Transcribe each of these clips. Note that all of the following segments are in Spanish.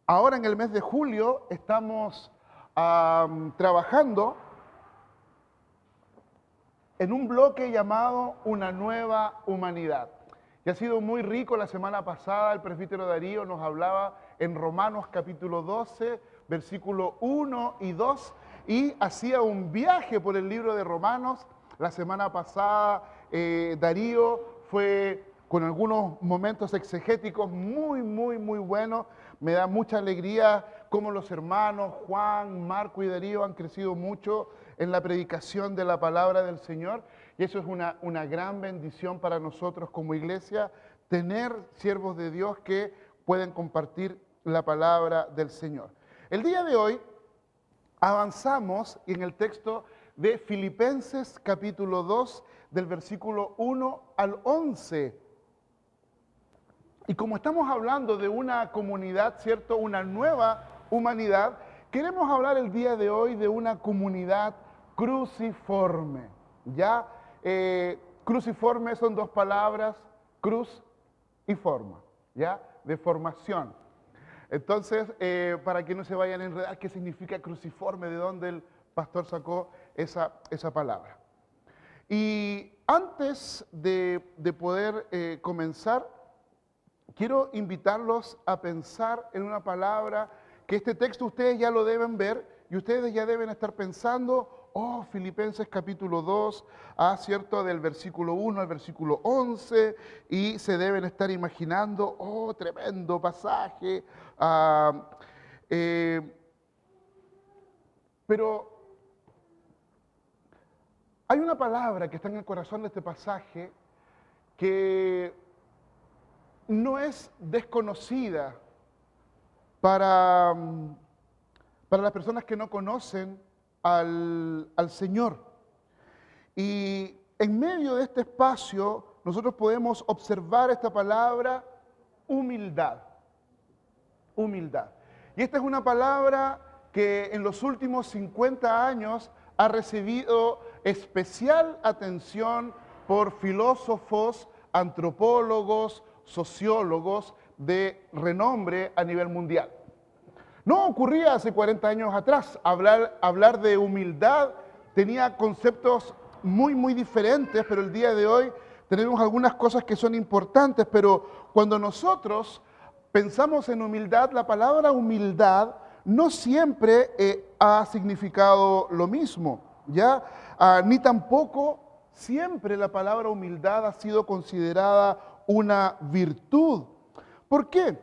Ahora en el mes de julio estamos trabajando en un bloque llamado Una Nueva Humanidad. Y ha sido muy rico. La semana pasada el presbítero Darío nos hablaba en Romanos capítulo 12, versículo 1 y 2, y hacía un viaje por el libro de Romanos. La semana pasada Darío fue con algunos momentos exegéticos muy buenos. Me da mucha alegría cómo los hermanos Juan, Marco y Darío han crecido mucho en la predicación de la palabra del Señor. Y eso es una gran bendición para nosotros como iglesia, tener siervos de Dios que pueden compartir la palabra del Señor. El día de hoy avanzamos en el texto de Filipenses capítulo 2, del versículo 1 al 11. Y como estamos hablando de una comunidad, ¿cierto? Una nueva humanidad, queremos hablar el día de hoy de una comunidad cruciforme. ¿Ya? Cruciforme son dos palabras, cruz y forma, ¿ya? De formación. Entonces, para que no se vayan a enredar, ¿qué significa cruciforme? ¿De dónde el pastor sacó esa palabra? Y antes de poder comenzar, quiero invitarlos a pensar en una palabra que este texto ustedes ya lo deben ver y ustedes ya deben estar pensando, Filipenses capítulo 2, ¿cierto? Del versículo 1 al versículo 11, y se deben estar imaginando, tremendo pasaje. Pero hay una palabra que está en el corazón de este pasaje que no es desconocida para las personas que no conocen al Señor. Y en medio de este espacio nosotros podemos observar esta palabra humildad. Humildad. Y esta es una palabra que en los últimos 50 años ha recibido especial atención por filósofos, antropólogos, sociólogos de renombre a nivel mundial. No ocurría hace 40 años atrás. Hablar de humildad tenía conceptos muy diferentes, pero el día de hoy tenemos algunas cosas que son importantes. Pero cuando nosotros pensamos en humildad, la palabra humildad no siempre ha significado lo mismo, ¿ya? Ni tampoco siempre la palabra humildad ha sido considerada una virtud. ¿Por qué?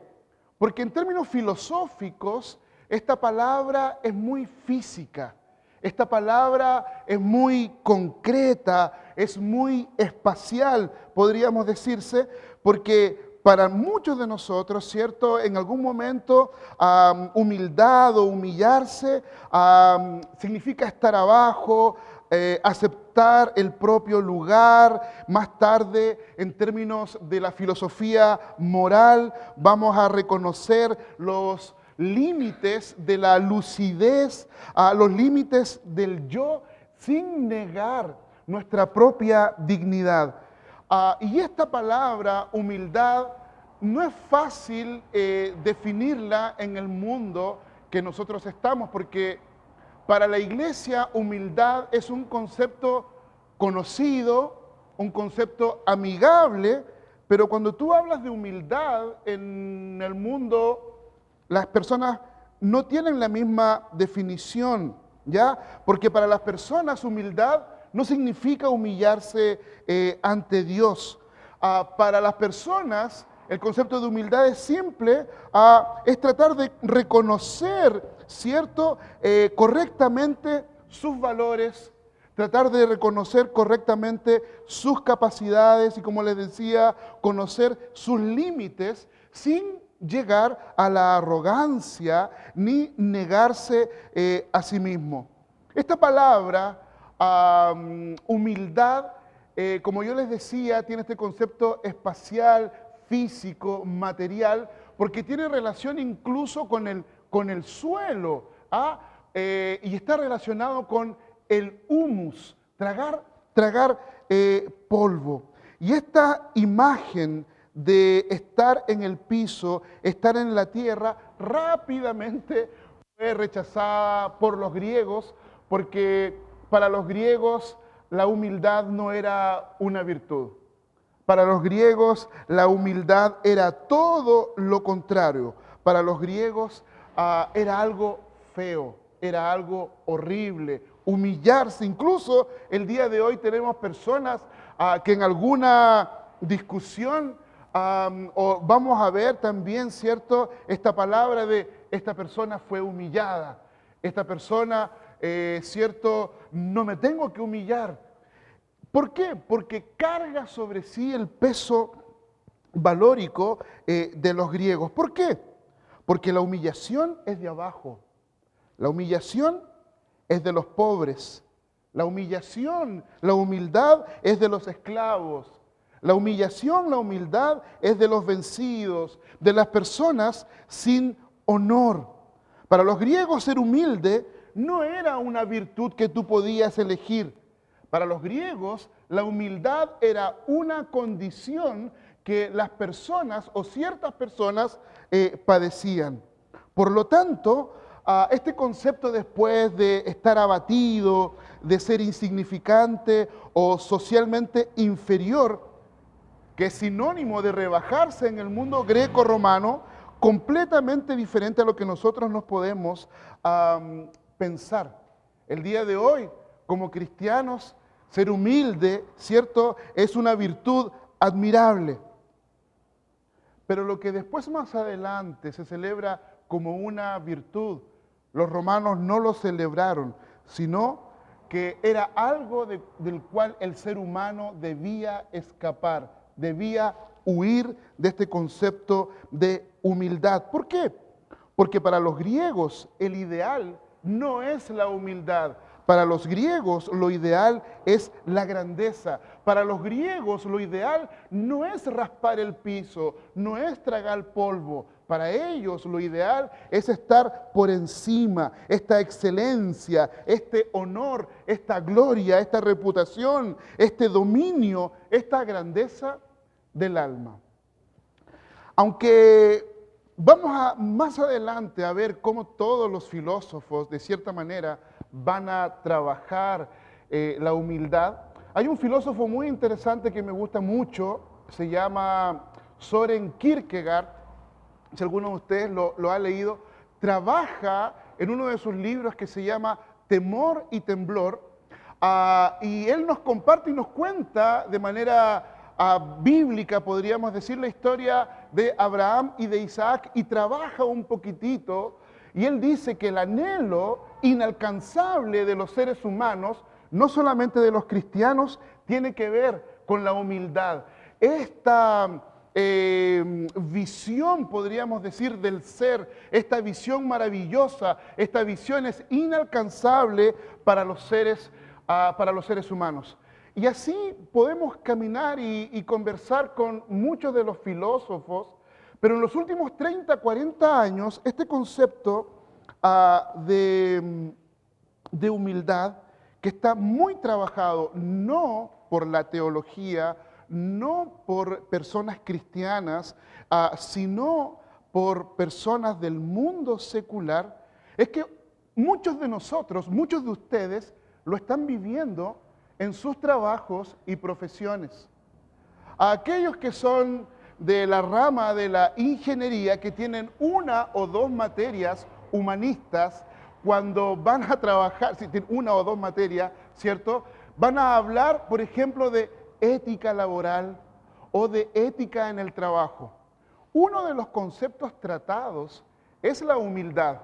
Porque en términos filosóficos, esta palabra es muy física, esta palabra es muy concreta, es muy espacial, podríamos decirse, porque para muchos de nosotros, ¿cierto? En algún momento, humildad o humillarse significa estar abajo, aceptar el propio lugar. Más tarde, en términos de la filosofía moral, vamos a reconocer los límites de la lucidez, los límites del yo, sin negar nuestra propia dignidad. Y esta palabra, humildad, no es fácil definirla en el mundo que nosotros estamos, porque para la iglesia, humildad es un concepto conocido, un concepto amigable, pero cuando tú hablas de humildad en el mundo, las personas no tienen la misma definición, ¿ya? Porque para las personas humildad no significa humillarse ante Dios. Para las personas el concepto de humildad es simple, es tratar de reconocer, ¿cierto? Correctamente sus valores, tratar de reconocer correctamente sus capacidades y, como les decía, conocer sus límites sin llegar a la arrogancia ni negarse a sí mismo. Esta palabra, humildad, como yo les decía, tiene este concepto espacial, físico, material, porque tiene relación incluso con el suelo, y está relacionado con el humus, tragar polvo. Y esta imagen de estar en el piso, estar en la tierra, rápidamente fue rechazada por los griegos, porque para los griegos la humildad no era una virtud. Para los griegos la humildad era todo lo contrario. Para los griegos era algo feo, era algo horrible, humillarse. Incluso el día de hoy tenemos personas que en alguna discusión o vamos a ver también, ¿cierto? Esta palabra de esta persona fue humillada. Esta persona, ¿cierto? No me tengo que humillar. ¿Por qué? Porque carga sobre sí el peso valórico de los griegos. ¿Por qué? Porque la humillación es de abajo. La humillación es de los pobres. La humillación, la humildad es de los esclavos. La humillación, la humildad es de los vencidos, de las personas sin honor. Para los griegos ser humilde no era una virtud que tú podías elegir. Para los griegos, la humildad era una condición que las personas o ciertas personas padecían. Por lo tanto, este concepto después de estar abatido, de ser insignificante o socialmente inferior, que es sinónimo de rebajarse en el mundo greco-romano, completamente diferente a lo que nosotros nos podemos pensar. El día de hoy, como cristianos, ser humilde, ¿cierto? Es una virtud admirable. Pero lo que después más adelante se celebra como una virtud, los romanos no lo celebraron, sino que era algo del cual el ser humano debía escapar, debía huir de este concepto de humildad. ¿Por qué? Porque para los griegos el ideal no es la humildad. Para los griegos lo ideal es la grandeza. Para los griegos lo ideal no es raspar el piso, no es tragar polvo. Para ellos lo ideal es estar por encima, esta excelencia, este honor, esta gloria, esta reputación, este dominio, esta grandeza del alma. Aunque vamos más adelante a ver cómo todos los filósofos, de cierta manera, van a trabajar la humildad. Hay un filósofo muy interesante que me gusta mucho, se llama Søren Kierkegaard, si alguno de ustedes lo ha leído, trabaja en uno de sus libros que se llama Temor y Temblor, y él nos comparte y nos cuenta de manera bíblica, podríamos decir, la historia de Abraham y de Isaac, y trabaja un poquitito, y él dice que el anhelo inalcanzable de los seres humanos, no solamente de los cristianos, tiene que ver con la humildad. Esta visión, podríamos decir, del ser, esta visión maravillosa, esta visión es inalcanzable para los seres humanos. Y así podemos caminar y conversar con muchos de los filósofos, pero en los últimos 30, 40 años, este concepto de humildad, que está muy trabajado no por la teología, no por personas cristianas, sino por personas del mundo secular, es que muchos de nosotros, muchos de ustedes, lo están viviendo en sus trabajos y profesiones. A aquellos que son de la rama de la ingeniería, que tienen una o dos materias humanistas, cuando van a trabajar, si tienen una o dos materias, ¿cierto? Van a hablar, por ejemplo, de ética laboral o de ética en el trabajo. Uno de los conceptos tratados es la humildad,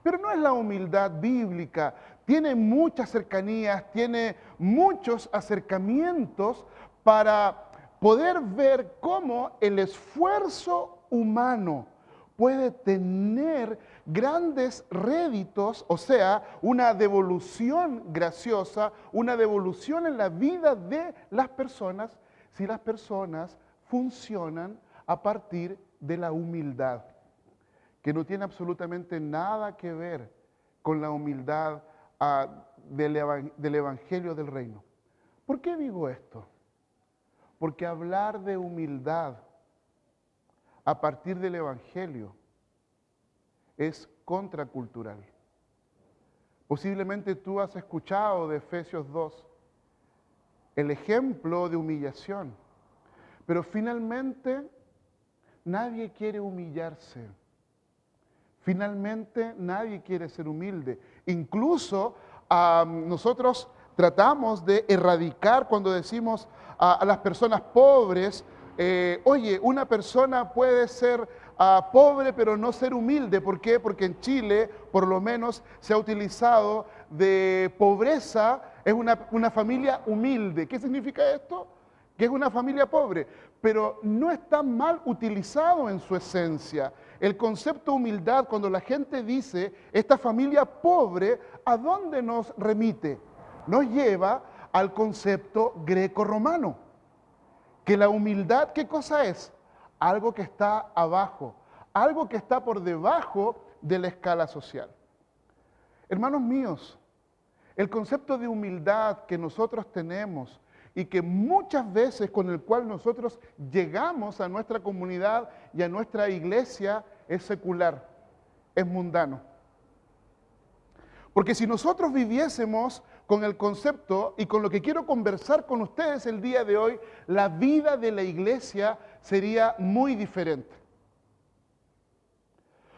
pero no es la humildad bíblica. Tiene muchas cercanías, tiene muchos acercamientos para poder ver cómo el esfuerzo humano puede tener grandes réditos, o sea, una devolución graciosa, una devolución en la vida de las personas, si las personas funcionan a partir de la humildad, que no tiene absolutamente nada que ver con la humildad del Evangelio del Reino. ¿Por qué digo esto? Porque hablar de humildad a partir del Evangelio es contracultural. Posiblemente tú has escuchado de Efesios 2 el ejemplo de humillación, pero finalmente nadie quiere humillarse. Finalmente nadie quiere ser humilde. Incluso nosotros tratamos de erradicar cuando decimos a las personas pobres, oye, una persona puede ser pobre pero no ser humilde. ¿Por qué? Porque en Chile, por lo menos, se ha utilizado de pobreza, es una familia humilde. ¿Qué significa esto? Que es una familia pobre, pero no está mal utilizado en su esencia. El concepto humildad, cuando la gente dice esta familia pobre, ¿a dónde nos remite? Nos lleva al concepto greco-romano. Que la humildad, ¿qué cosa es? Algo que está abajo, algo que está por debajo de la escala social. Hermanos míos, el concepto de humildad que nosotros tenemos y que muchas veces con el cual nosotros llegamos a nuestra comunidad y a nuestra iglesia es secular, es mundano. Porque si nosotros viviésemos con el concepto y con lo que quiero conversar con ustedes el día de hoy, la vida de la iglesia sería muy diferente.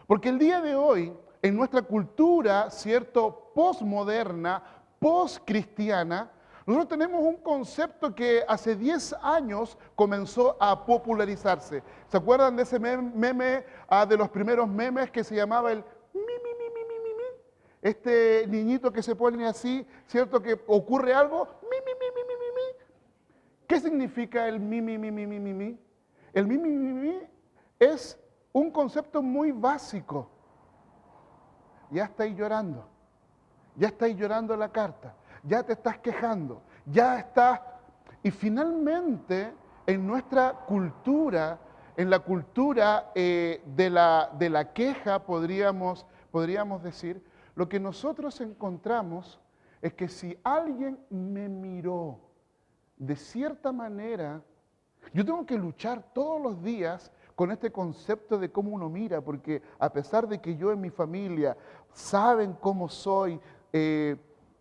Porque el día de hoy, en nuestra cultura, cierto, posmoderna, poscristiana, nosotros tenemos un concepto que hace 10 años comenzó a popularizarse. ¿Se acuerdan de ese meme, de los primeros memes que se llamaba el mi, mi, mi, mi, mi, mi, mi? Este niñito que se pone así, ¿cierto? Que ocurre algo, mi, mi, mi, mi, mi, mi, mi. ¿Qué significa el mi, mi, mi, mi, mi, mi, mi? El mi, mi, mi, mi, mi es un concepto muy básico. Ya estáis llorando, ya estáis llorando la carta, ya te estás quejando, ya estás... Y finalmente, en nuestra cultura, en la cultura de la queja, podríamos decir, lo que nosotros encontramos es que si alguien me miró de cierta manera, yo tengo que luchar todos los días con este concepto de cómo uno mira, porque a pesar de que yo en mi familia saben cómo soy,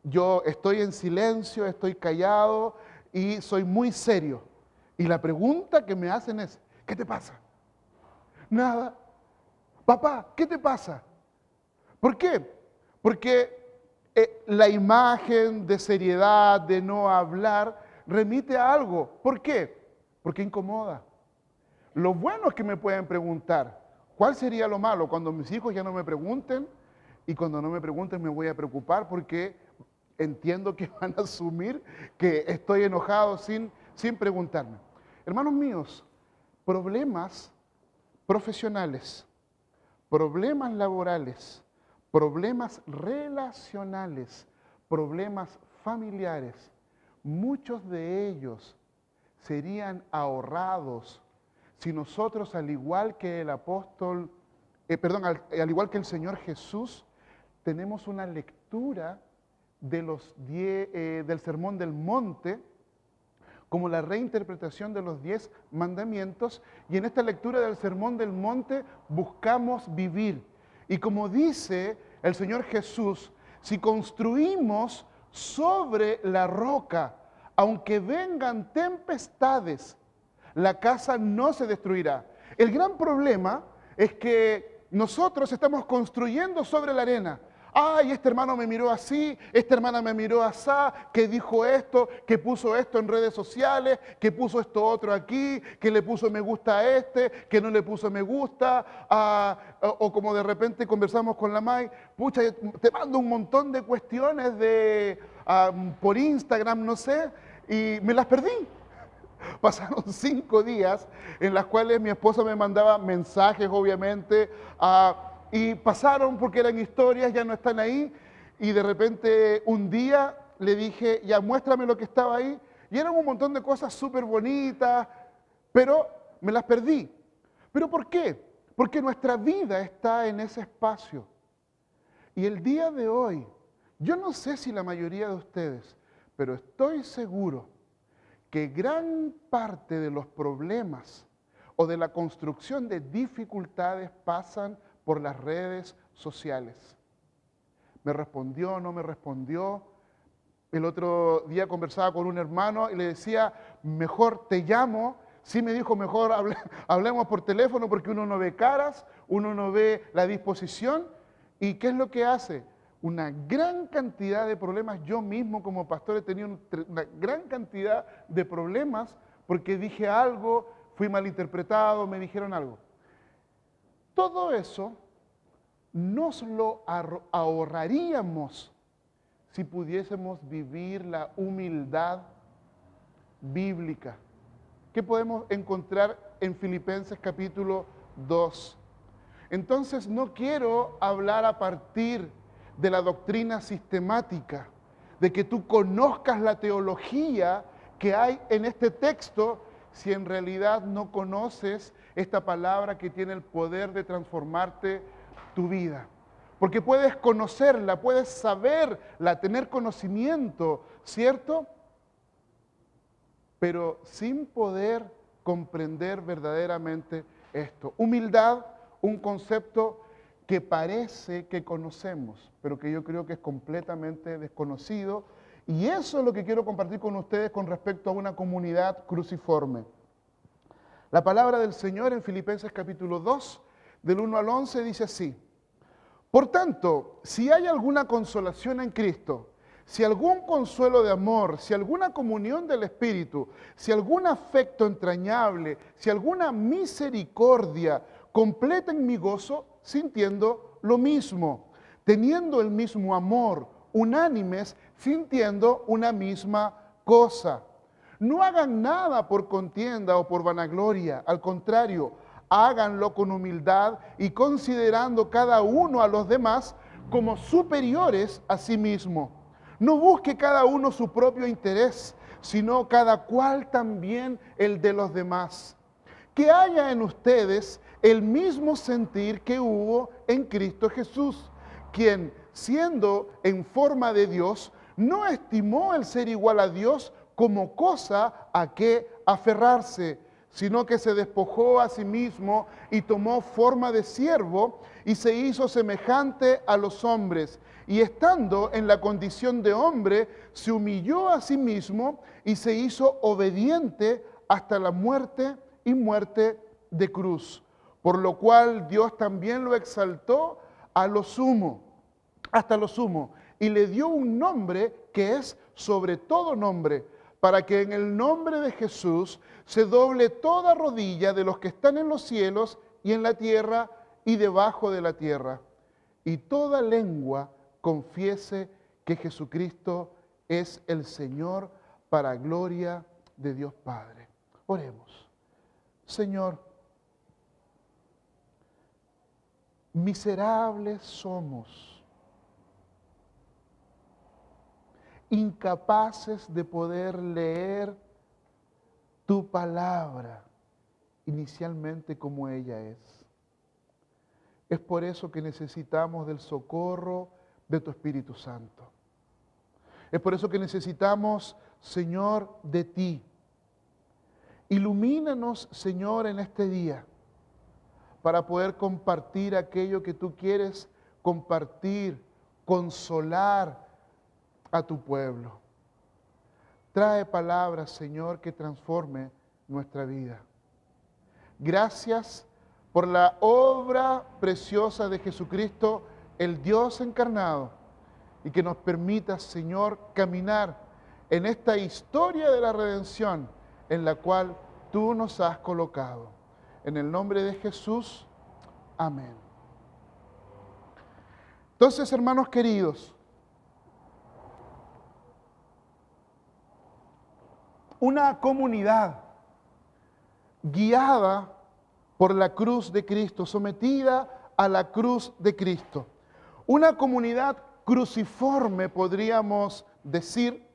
yo estoy en silencio, estoy callado y soy muy serio. Y la pregunta que me hacen es, ¿qué te pasa? Nada. Papá, ¿qué te pasa? ¿Por qué? Porque la imagen de seriedad, de no hablar, remite a algo. ¿Por qué? Porque incomoda. Lo bueno es que me pueden preguntar, ¿cuál sería lo malo? Cuando mis hijos ya no me pregunten, y cuando no me pregunten me voy a preocupar porque entiendo que van a asumir que estoy enojado sin preguntarme. Hermanos míos, problemas profesionales, problemas laborales, problemas relacionales, problemas familiares, muchos de ellos serían ahorrados si nosotros, al igual que el apóstol, al igual que el Señor Jesús, tenemos una lectura de del Sermón del Monte, como la reinterpretación de los 10 mandamientos, y en esta lectura del Sermón del Monte buscamos vivir. Y como dice el Señor Jesús, si construimos sobre la roca, aunque vengan tempestades, la casa no se destruirá. El gran problema es que nosotros estamos construyendo sobre la arena. Ay, este hermano me miró así, esta hermana me miró así, que dijo esto, que puso esto en redes sociales, que puso esto otro aquí, que le puso me gusta a este, que no le puso me gusta, o como de repente conversamos con la May, pucha, te mando un montón de cuestiones por Instagram, no sé, y me las perdí. Pasaron 5 días en las cuales mi esposa me mandaba mensajes, obviamente, y pasaron porque eran historias, ya no están ahí, y de repente un día le dije, ya muéstrame lo que estaba ahí, y eran un montón de cosas súper bonitas, pero me las perdí. ¿Pero por qué? Porque nuestra vida está en ese espacio. Y el día de hoy, yo no sé si la mayoría de ustedes, pero estoy seguro que gran parte de los problemas o de la construcción de dificultades pasan por las redes sociales. ¿Me respondió? ¿No me respondió? El otro día conversaba con un hermano y le decía, mejor te llamo. Sí, me dijo, mejor hablemos por teléfono porque uno no ve caras, uno no ve la disposición. ¿Y qué es lo que hace? Una gran cantidad de problemas. Yo mismo como pastor he tenido una gran cantidad de problemas porque dije algo, fui malinterpretado, me dijeron algo. Todo eso nos lo ahorraríamos si pudiésemos vivir la humildad bíblica que podemos encontrar en Filipenses capítulo 2. Entonces no quiero hablar a partir de la doctrina sistemática, de que tú conozcas la teología que hay en este texto, si en realidad no conoces esta palabra que tiene el poder de transformarte tu vida. Porque puedes conocerla, puedes saberla, tener conocimiento, ¿cierto? Pero sin poder comprender verdaderamente esto. Humildad, un concepto que parece que conocemos, pero que yo creo que es completamente desconocido. Y eso es lo que quiero compartir con ustedes con respecto a una comunidad cruciforme. La palabra del Señor en Filipenses capítulo 2, del 1 al 11, dice así. Por tanto, si hay alguna consolación en Cristo, si algún consuelo de amor, si alguna comunión del Espíritu, si algún afecto entrañable, si alguna misericordia, completen mi gozo sintiendo lo mismo, teniendo el mismo amor, unánimes, sintiendo una misma cosa. No hagan nada por contienda o por vanagloria, al contrario, háganlo con humildad y considerando cada uno a los demás como superiores a sí mismo. No busque cada uno su propio interés, sino cada cual también el de los demás. Que haya en ustedes el mismo sentir que hubo en Cristo Jesús, quien, siendo en forma de Dios, no estimó el ser igual a Dios como cosa a que aferrarse, sino que se despojó a sí mismo y tomó forma de siervo y se hizo semejante a los hombres. Y estando en la condición de hombre, se humilló a sí mismo y se hizo obediente hasta la muerte y muerte de cruz. Por lo cual Dios también lo exaltó a lo sumo, hasta lo sumo, y le dio un nombre que es sobre todo nombre, para que en el nombre de Jesús se doble toda rodilla de los que están en los cielos y en la tierra y debajo de la tierra, y toda lengua confiese que Jesucristo es el Señor para gloria de Dios Padre. Oremos. Señor, miserables somos, incapaces de poder leer tu palabra inicialmente como ella es. Es por eso que necesitamos del socorro de tu Espíritu Santo. Es por eso que necesitamos, Señor, de ti. Ilumínanos, Señor, en este día para poder compartir aquello que tú quieres compartir, consolar a tu pueblo. Trae palabras, Señor, que transforme nuestra vida. Gracias por la obra preciosa de Jesucristo, el Dios encarnado, y que nos permita, Señor, caminar en esta historia de la redención en la cual tú nos has colocado. En el nombre de Jesús, amén. Entonces, hermanos queridos, una comunidad guiada por la cruz de Cristo, sometida a la cruz de Cristo. Una comunidad cruciforme, podríamos decir,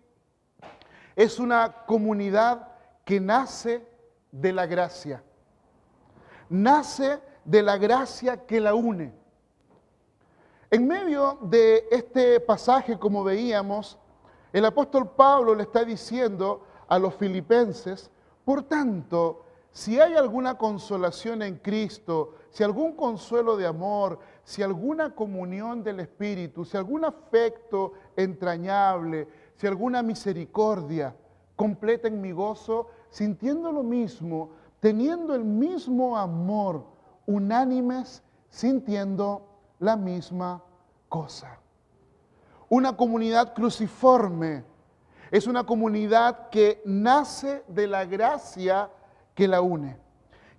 es una comunidad que nace de la gracia. Nace de la gracia que la une. En medio de este pasaje, como veíamos, el apóstol Pablo le está diciendo a los filipenses, por tanto, si hay alguna consolación en Cristo, si algún consuelo de amor, si alguna comunión del Espíritu, si algún afecto entrañable, si alguna misericordia, completen mi gozo, sintiendo lo mismo, teniendo el mismo amor, unánimes, sintiendo la misma cosa. Una comunidad cruciforme es una comunidad que nace de la gracia que la une.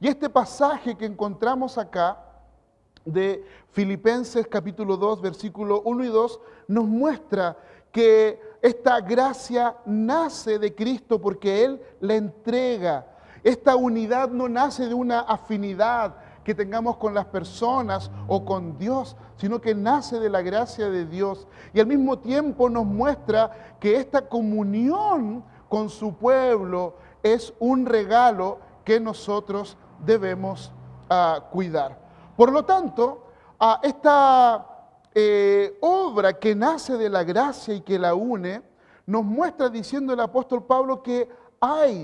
Y este pasaje que encontramos acá, de Filipenses capítulo 2, versículo 1 y 2, nos muestra que esta gracia nace de Cristo porque Él la entrega. Esta unidad no nace de una afinidad que tengamos con las personas o con Dios, sino que nace de la gracia de Dios. Y al mismo tiempo nos muestra que esta comunión con su pueblo es un regalo que nosotros debemos cuidar. Por lo tanto, esta obra que nace de la gracia y que la une, nos muestra diciendo el apóstol Pablo que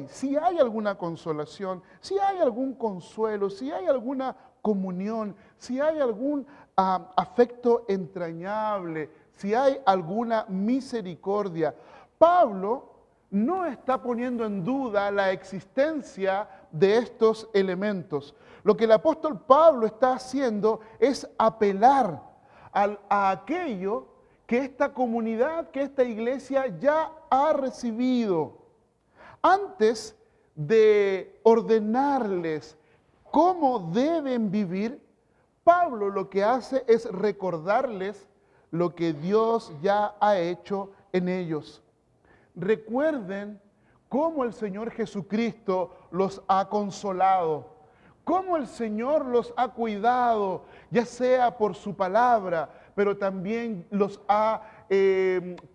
si hay alguna consolación, si hay algún consuelo, si hay alguna comunión, si hay algún afecto entrañable, si hay alguna misericordia. Pablo no está poniendo en duda la existencia de estos elementos. Lo que el apóstol Pablo está haciendo es apelar a aquello que esta comunidad, que esta iglesia ya ha recibido. Antes de ordenarles cómo deben vivir, Pablo lo que hace es recordarles lo que Dios ya ha hecho en ellos. Recuerden cómo el Señor Jesucristo los ha consolado, cómo el Señor los ha cuidado, ya sea por su palabra, pero también los ha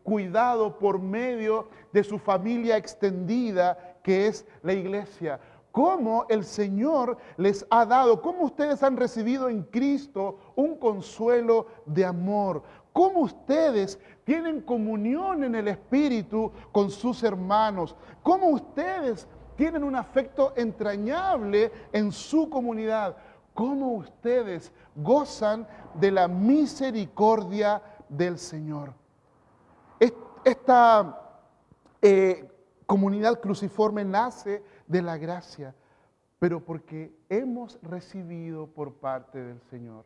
cuidado por medio de su familia extendida, que es la iglesia. Cómo el Señor les ha dado, cómo ustedes han recibido en Cristo un consuelo de amor, cómo ustedes tienen comunión en el Espíritu con sus hermanos, cómo ustedes tienen un afecto entrañable en su comunidad, cómo ustedes gozan de la misericordia del Señor. Esta comunidad cruciforme nace de la gracia, pero porque hemos recibido por parte del Señor.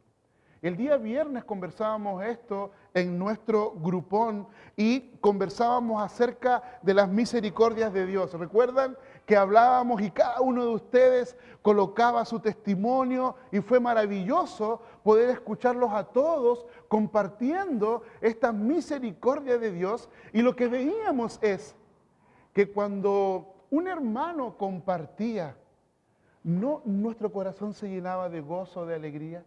El día viernes conversábamos esto en nuestro grupón y conversábamos acerca de las misericordias de Dios. ¿Recuerdan que hablábamos y cada uno de ustedes colocaba su testimonio y fue maravilloso poder escucharlos a todos compartiendo esta misericordia de Dios? Y lo que veíamos es que cuando un hermano compartía, nuestro corazón se llenaba de gozo, de alegría.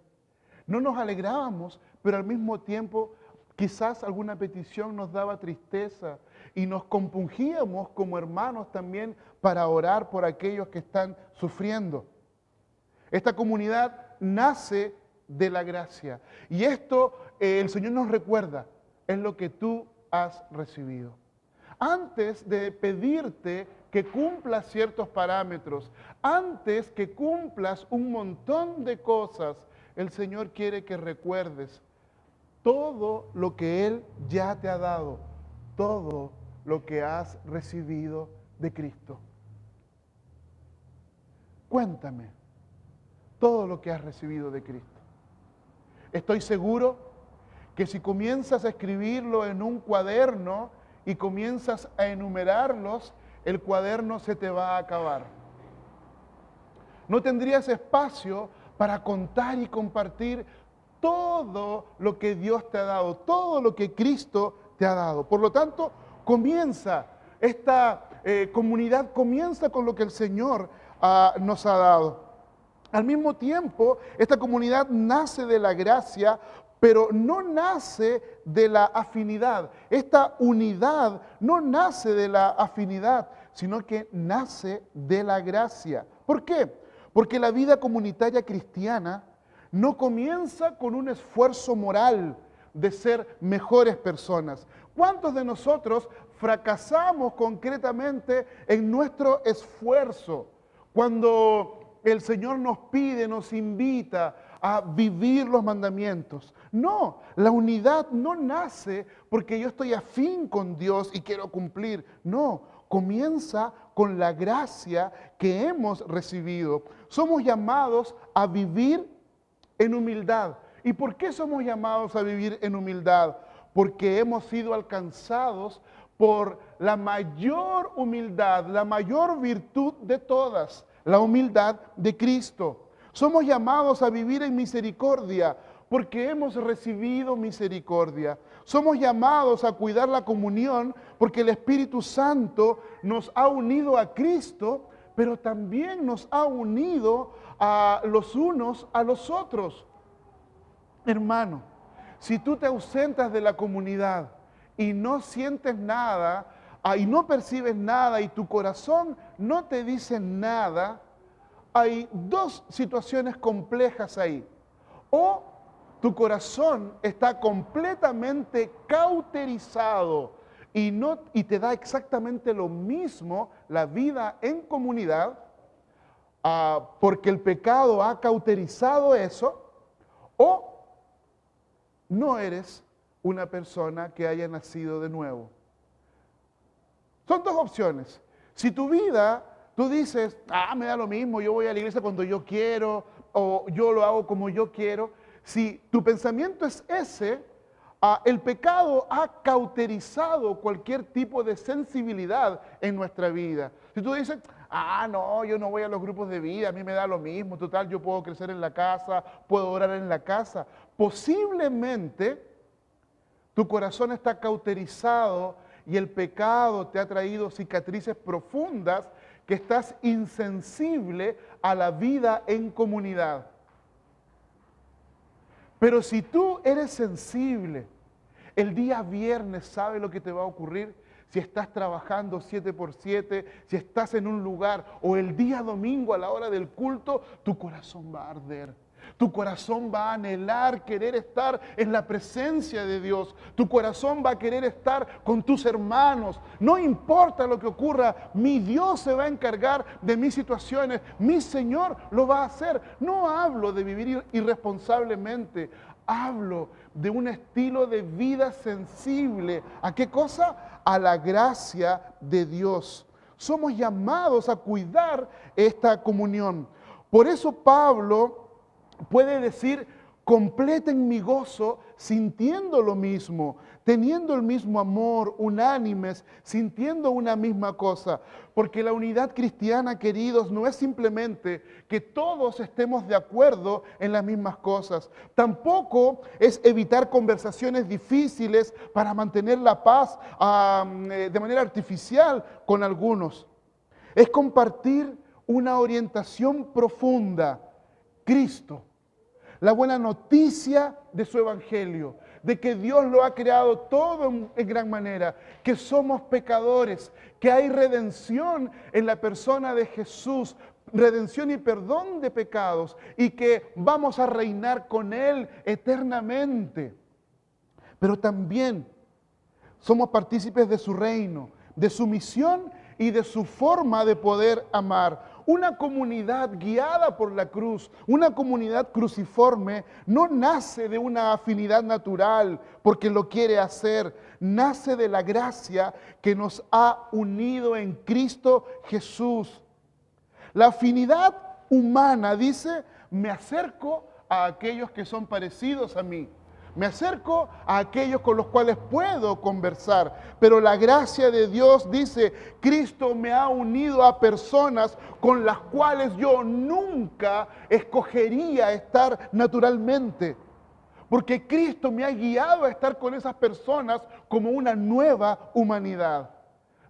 No nos alegrábamos, pero al mismo tiempo quizás alguna petición nos daba tristeza y nos compungíamos como hermanos también para orar por aquellos que están sufriendo. Esta comunidad nace de la gracia y esto el Señor nos recuerda, es lo que tú has recibido. Antes de pedirte que cumplas ciertos parámetros, antes que cumplas un montón de cosas, el Señor quiere que recuerdes todo lo que Él ya te ha dado, todo lo que has recibido de Cristo. Cuéntame todo lo que has recibido de Cristo. Estoy seguro que si comienzas a escribirlo en un cuaderno y comienzas a enumerarlos, el cuaderno se te va a acabar. No tendrías espacio para contar y compartir todo lo que Dios te ha dado, todo lo que Cristo te ha dado. Por lo tanto, esta comunidad comienza con lo que el Señor nos ha dado. Al mismo tiempo, esta comunidad nace de la gracia, pero no nace de la afinidad. Esta unidad no nace de la afinidad, sino que nace de la gracia. ¿Por qué? Porque la vida comunitaria cristiana no comienza con un esfuerzo moral de ser mejores personas. ¿Cuántos de nosotros fracasamos concretamente en nuestro esfuerzo? cuando el Señor nos pide, nos invita a vivir los mandamientos. No, la unidad no nace porque yo estoy afín con Dios y quiero cumplir. No, comienza con la gracia que hemos recibido. Somos llamados a vivir en humildad. ¿Y por qué somos llamados a vivir en humildad? Porque hemos sido alcanzados por la mayor humildad, la mayor virtud de todas, la humildad de Cristo. Somos llamados a vivir en misericordia porque hemos recibido misericordia. Somos llamados a cuidar la comunión porque el Espíritu Santo nos ha unido a Cristo, pero también nos ha unido a los unos a los otros. Hermano, si tú te ausentas de la comunidad y no sientes nada, y no percibes nada y tu corazón no te dice nada, hay dos situaciones complejas ahí. O tu corazón está completamente cauterizado y te da exactamente lo mismo la vida en comunidad, porque el pecado ha cauterizado eso, o no eres una persona que haya nacido de nuevo. Son dos opciones. Si tu vida, tú dices, me da lo mismo, yo voy a la iglesia cuando yo quiero, o yo lo hago como yo quiero. Si tu pensamiento es ese, el pecado ha cauterizado cualquier tipo de sensibilidad en nuestra vida. Si tú dices, no, yo no voy a los grupos de vida, a mí me da lo mismo, total, yo puedo crecer en la casa, puedo orar en la casa. Posiblemente tu corazón está cauterizado y el pecado te ha traído cicatrices profundas que estás insensible a la vida en comunidad. Pero si tú eres sensible, el día viernes sabe lo que te va a ocurrir. Si estás trabajando 7x7, si estás en un lugar, o el día domingo a la hora del culto, tu corazón va a arder. Tu corazón va a anhelar, querer estar en la presencia de Dios. Tu corazón va a querer estar con tus hermanos. No importa lo que ocurra, mi Dios se va a encargar de mis situaciones. Mi Señor lo va a hacer. No hablo de vivir irresponsablemente. Hablo de un estilo de vida sensible. ¿A qué cosa? A la gracia de Dios. Somos llamados a cuidar esta comunión. Por eso Pablo puede decir, completen mi gozo sintiendo lo mismo, teniendo el mismo amor, unánimes, sintiendo una misma cosa. Porque la unidad cristiana, queridos, no es simplemente que todos estemos de acuerdo en las mismas cosas. Tampoco es evitar conversaciones difíciles para mantener la paz de manera artificial con algunos. Es compartir una orientación profunda. Cristo, la buena noticia de su evangelio, de que Dios lo ha creado todo en gran manera, que somos pecadores, que hay redención en la persona de Jesús, redención y perdón de pecados, y que vamos a reinar con Él eternamente. Pero también somos partícipes de su reino, de su misión y de su forma de poder amar. Una comunidad guiada por la cruz, una comunidad cruciforme, no nace de una afinidad natural porque lo quiere hacer. Nace de la gracia que nos ha unido en Cristo Jesús. La afinidad humana dice, me acerco a aquellos que son parecidos a mí. Me acerco a aquellos con los cuales puedo conversar. Pero la gracia de Dios dice, Cristo me ha unido a personas con las cuales yo nunca escogería estar naturalmente. Porque Cristo me ha guiado a estar con esas personas como una nueva humanidad.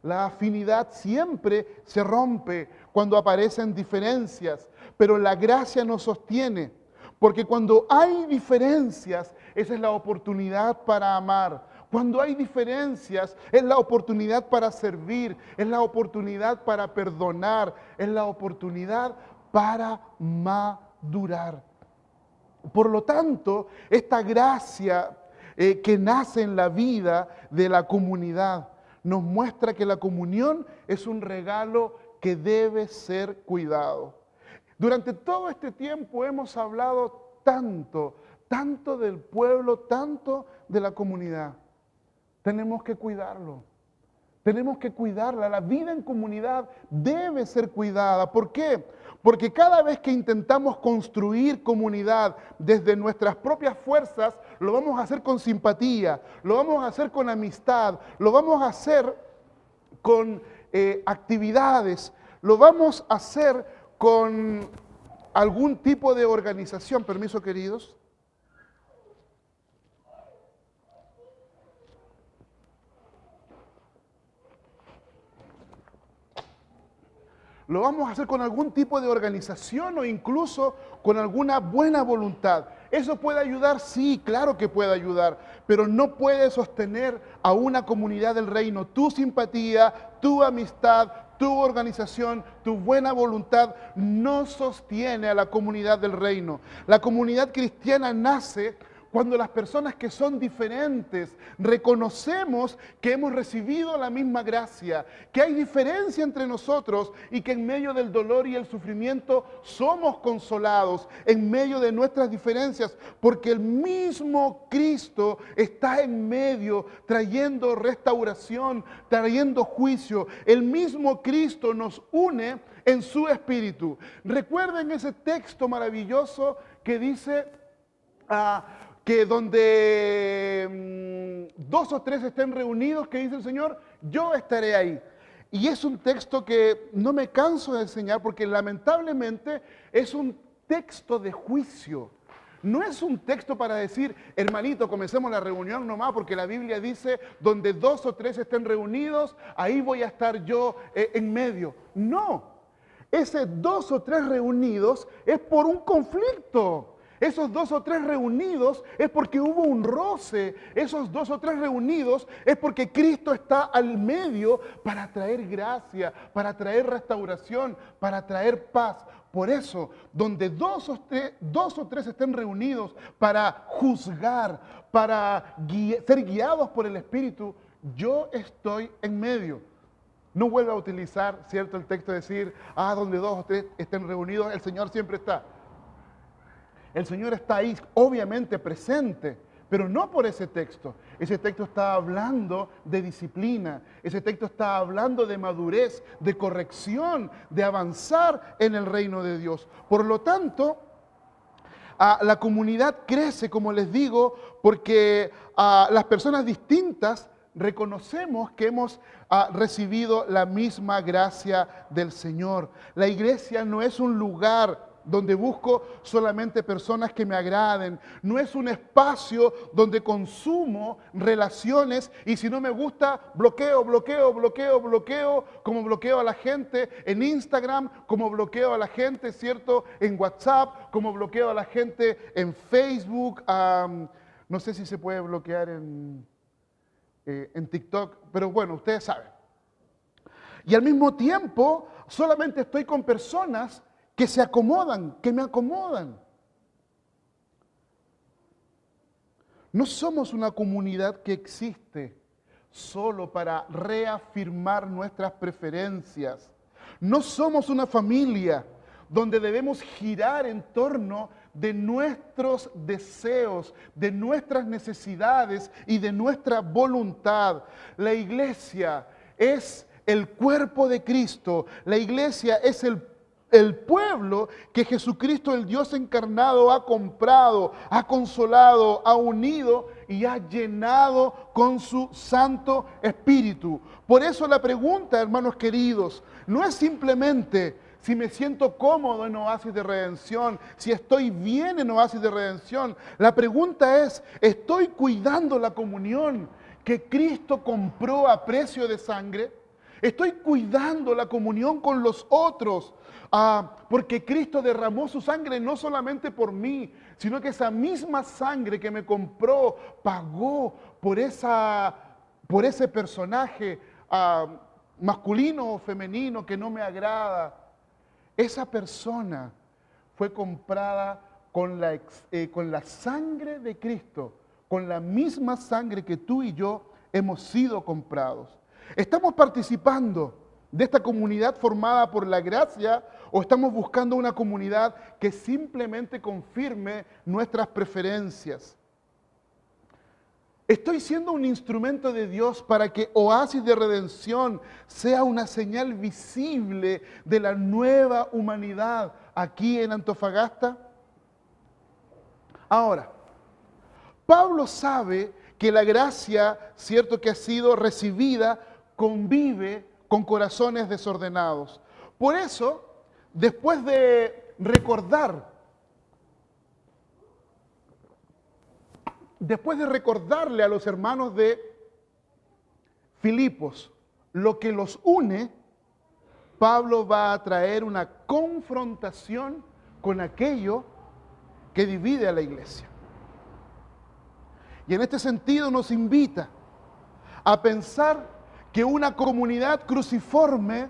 La afinidad siempre se rompe cuando aparecen diferencias, pero la gracia nos sostiene. Porque cuando hay diferencias, esa es la oportunidad para amar. Cuando hay diferencias, es la oportunidad para servir, es la oportunidad para perdonar, es la oportunidad para madurar. Por lo tanto, esta gracia que nace en la vida de la comunidad nos muestra que la comunión es un regalo que debe ser cuidado. Durante todo este tiempo hemos hablado tanto del pueblo, tanto de la comunidad. Tenemos que cuidarlo. Tenemos que cuidarla. La vida en comunidad debe ser cuidada. ¿Por qué? Porque cada vez que intentamos construir comunidad desde nuestras propias fuerzas, lo vamos a hacer con simpatía, lo vamos a hacer con amistad, lo vamos a hacer con actividades, lo vamos a hacer con algún tipo de organización. Permiso, queridos. Lo vamos a hacer con algún tipo de organización o incluso con alguna buena voluntad. ¿Eso puede ayudar? Sí, claro que puede ayudar, pero no puede sostener a una comunidad del reino. Tu simpatía, tu amistad, tu organización, tu buena voluntad no sostiene a la comunidad del reino. La comunidad cristiana nace cuando las personas que son diferentes reconocemos que hemos recibido la misma gracia, que hay diferencia entre nosotros y que en medio del dolor y el sufrimiento somos consolados en medio de nuestras diferencias, porque el mismo Cristo está en medio trayendo restauración, trayendo juicio. El mismo Cristo nos une en su espíritu. Recuerden ese texto maravilloso que dice que donde dos o tres estén reunidos, que dice el Señor, yo estaré ahí. Y es un texto que no me canso de enseñar porque lamentablemente es un texto de juicio. No es un texto para decir, hermanito, comencemos la reunión nomás, porque la Biblia dice, donde dos o tres estén reunidos, ahí voy a estar yo en medio. No, ese dos o tres reunidos es por un conflicto. Esos dos o tres reunidos es porque hubo un roce. Esos dos o tres reunidos es porque Cristo está al medio para traer gracia, para traer restauración, para traer paz. Por eso, donde dos o tres estén reunidos para juzgar, para ser guiados por el Espíritu, yo estoy en medio. No vuelva a utilizar, ¿cierto?, el texto de decir, donde dos o tres estén reunidos, el Señor siempre está. El Señor está ahí, obviamente presente, pero no por ese texto. Ese texto está hablando de disciplina, ese texto está hablando de madurez, de corrección, de avanzar en el reino de Dios. Por lo tanto, la comunidad crece, como les digo, porque las personas distintas reconocemos que hemos recibido la misma gracia del Señor. La iglesia no es un lugar donde busco solamente personas que me agraden. No es un espacio donde consumo relaciones y si no me gusta, bloqueo, como bloqueo a la gente en Instagram, como bloqueo a la gente, ¿cierto?, en WhatsApp, como bloqueo a la gente en Facebook. No sé si se puede bloquear en TikTok, pero bueno, ustedes saben. Y al mismo tiempo, solamente estoy con personas que se acomodan, que me acomodan. No somos una comunidad que existe solo para reafirmar nuestras preferencias. No somos una familia donde debemos girar en torno de nuestros deseos, de nuestras necesidades y de nuestra voluntad. La iglesia es el cuerpo de Cristo. La iglesia es el pueblo que Jesucristo, el Dios encarnado, ha comprado, ha consolado, ha unido y ha llenado con su Santo Espíritu. Por eso la pregunta, hermanos queridos, no es simplemente si me siento cómodo en Oasis de Redención, si estoy bien en Oasis de Redención. La pregunta es, ¿estoy cuidando la comunión que Cristo compró a precio de sangre? ¿Estoy cuidando la comunión con los otros? Porque Cristo derramó su sangre no solamente por mí, sino que esa misma sangre que me compró pagó por ese personaje masculino o femenino que no me agrada. Esa persona fue comprada con la sangre de Cristo, con la misma sangre que tú y yo hemos sido comprados. Estamos participando de esta comunidad formada por la gracia o estamos buscando una comunidad que simplemente confirme nuestras preferencias? ¿Estoy siendo un instrumento de Dios para que Oasis de Redención sea una señal visible de la nueva humanidad aquí en Antofagasta? Ahora, Pablo sabe que la gracia, cierto que ha sido recibida, convive con corazones desordenados. Por eso, después de recordarle a los hermanos de Filipos lo que los une, Pablo va a traer una confrontación con aquello que divide a la iglesia. Y en este sentido nos invita a pensar que una comunidad cruciforme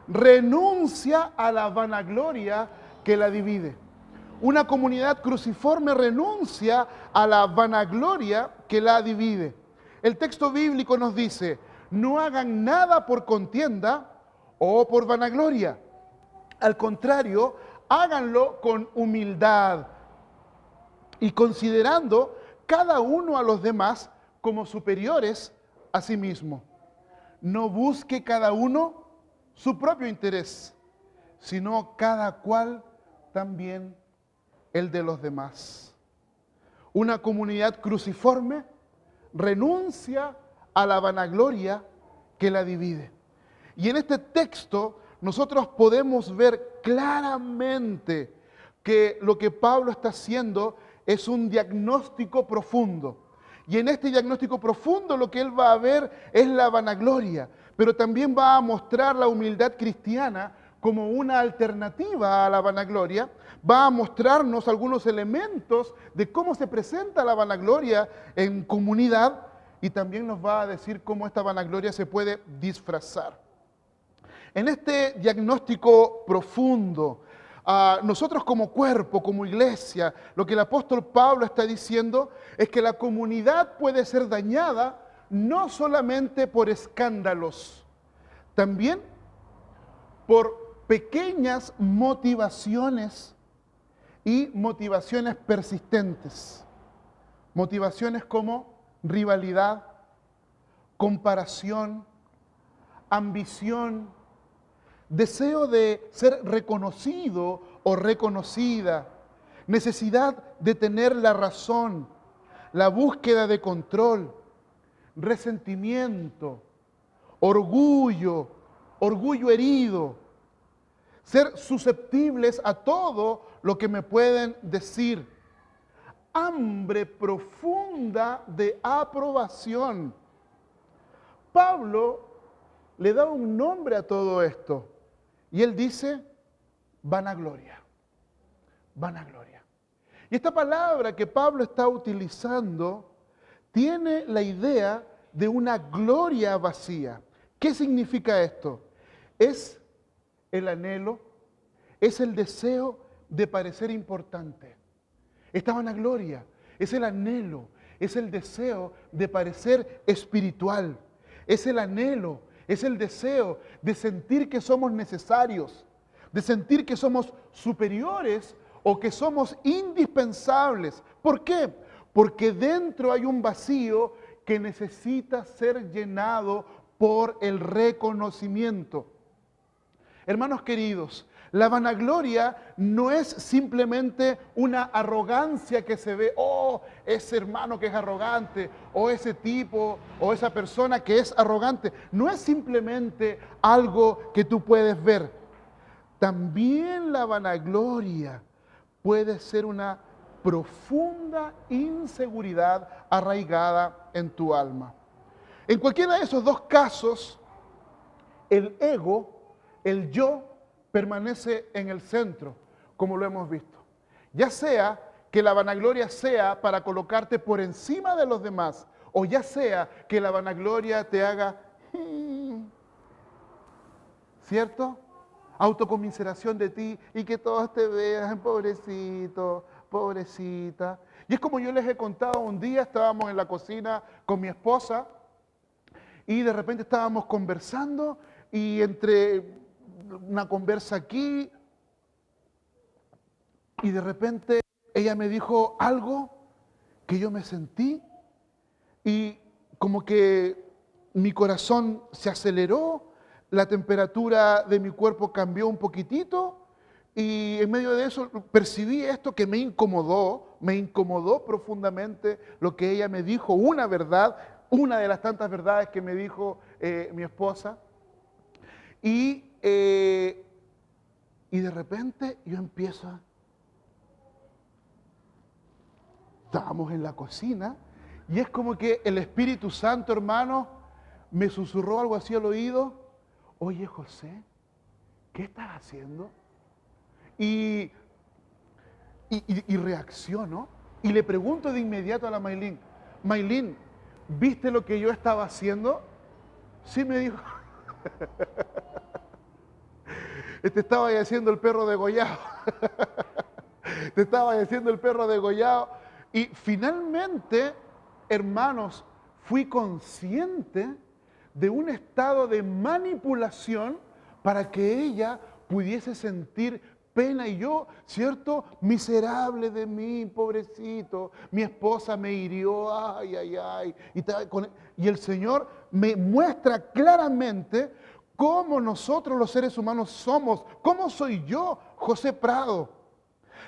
renuncia a la vanagloria que la divide. Una comunidad cruciforme renuncia a la vanagloria que la divide. El texto bíblico nos dice, no hagan nada por contienda o por vanagloria. Al contrario, háganlo con humildad y considerando cada uno a los demás como superiores a sí mismo. No busque cada uno su propio interés, sino cada cual también el de los demás. Una comunidad cruciforme renuncia a la vanagloria que la divide. Y en este texto nosotros podemos ver claramente que lo que Pablo está haciendo es un diagnóstico profundo. Y en este diagnóstico profundo lo que él va a ver es la vanagloria, pero también va a mostrar la humildad cristiana como una alternativa a la vanagloria. Va a mostrarnos algunos elementos de cómo se presenta la vanagloria en comunidad y también nos va a decir cómo esta vanagloria se puede disfrazar. En este diagnóstico profundo, nosotros como cuerpo, como iglesia, lo que el apóstol Pablo está diciendo es que la comunidad puede ser dañada no solamente por escándalos, también por pequeñas motivaciones y motivaciones persistentes. Motivaciones como rivalidad, comparación, ambición, deseo de ser reconocido o reconocida, necesidad de tener la razón, la búsqueda de control, resentimiento, orgullo herido, ser susceptibles a todo lo que me pueden decir, hambre profunda de aprobación. Pablo le da un nombre a todo esto. Y él dice, vanagloria, vanagloria. Y esta palabra que Pablo está utilizando tiene la idea de una gloria vacía. ¿Qué significa esto? Es el anhelo, es el deseo de parecer importante. Esta vanagloria es el anhelo, es el deseo de parecer espiritual, es el anhelo, es el deseo de sentir que somos necesarios, de sentir que somos superiores o que somos indispensables. ¿Por qué? Porque dentro hay un vacío que necesita ser llenado por el reconocimiento. Hermanos queridos, la vanagloria no es simplemente una arrogancia que se ve, oh, ese hermano que es arrogante, o ese tipo, o esa persona que es arrogante. No es simplemente algo que tú puedes ver. También la vanagloria puede ser una profunda inseguridad arraigada en tu alma. En cualquiera de esos dos casos, el ego, el yo, permanece en el centro, como lo hemos visto. Ya sea que la vanagloria sea para colocarte por encima de los demás, o ya sea que la vanagloria te haga, ¿cierto? Autocomiseración de ti y que todos te vean, pobrecito, pobrecita. Y es como yo les he contado, un día estábamos en la cocina con mi esposa y de repente estábamos conversando y entre una conversa aquí, y de repente ella me dijo algo que yo me sentí y como que mi corazón se aceleró, la temperatura de mi cuerpo cambió un poquitito y en medio de eso percibí esto que me incomodó profundamente lo que ella me dijo, una verdad, una de las tantas verdades que me dijo mi esposa. Y de repente yo empiezo, estábamos en la cocina y es como que el Espíritu Santo, hermano, me susurró algo así al oído. Oye, José, ¿qué estás haciendo? Y reacciono y le pregunto de inmediato a la Maylin, Maylin, ¿viste lo que yo estaba haciendo? Sí, me dijo. Te estaba haciendo el perro degollado. Te estaba haciendo el perro degollado. Y finalmente, hermanos, fui consciente de un estado de manipulación para que ella pudiese sentir pena y yo, ¿cierto? Miserable de mí, pobrecito. Mi esposa me hirió, ay, ay, ay. Y el Señor me muestra claramente cómo nosotros los seres humanos somos. ¿Cómo soy yo, José Prado?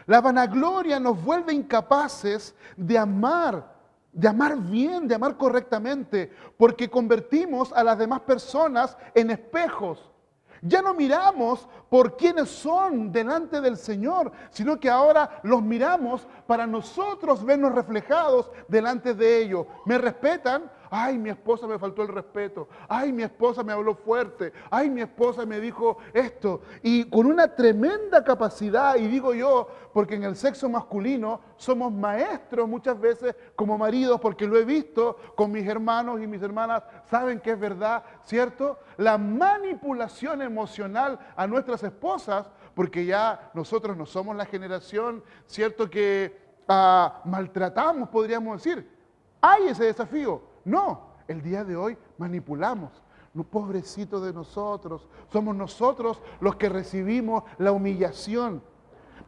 La vanagloria nos vuelve incapaces de amar bien, de amar correctamente, porque convertimos a las demás personas en espejos. Ya no miramos por quiénes son delante del Señor, sino que ahora los miramos para nosotros vernos reflejados delante de ellos. ¿Me respetan? Ay, mi esposa me faltó el respeto. Ay, mi esposa me habló fuerte. Ay, mi esposa me dijo esto. Y con una tremenda capacidad, y digo yo, porque en el sexo masculino somos maestros muchas veces como maridos, porque lo he visto con mis hermanos y mis hermanas, saben que es verdad, ¿cierto? La manipulación emocional a nuestras esposas, porque ya nosotros no somos la generación, ¿cierto? Que maltratamos, podríamos decir. Hay ese desafío. No, el día de hoy manipulamos. No, pobrecito de nosotros. Somos nosotros los que recibimos la humillación.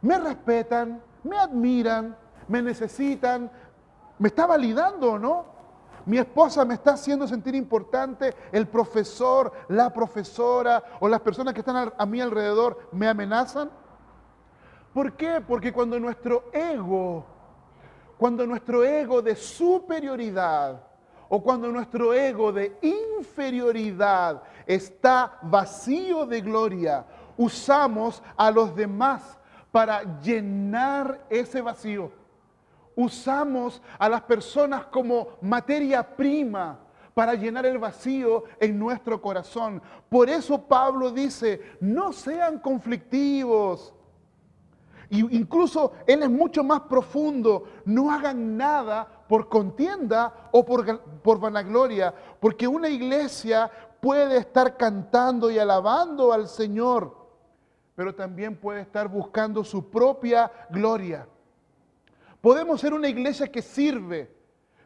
Me respetan, me admiran, me necesitan. ¿Me está validando o no? Mi esposa me está haciendo sentir importante. El profesor, la profesora o las personas que están a mi alrededor me amenazan. ¿Por qué? Porque cuando nuestro ego de superioridad o cuando nuestro ego de inferioridad está vacío de gloria, usamos a los demás para llenar ese vacío. Usamos a las personas como materia prima para llenar el vacío en nuestro corazón. Por eso Pablo dice, no sean conflictivos. Y incluso él es mucho más profundo. No hagan nada por contienda o por vanagloria, porque una iglesia puede estar cantando y alabando al Señor, pero también puede estar buscando su propia gloria. Podemos ser una iglesia que sirve,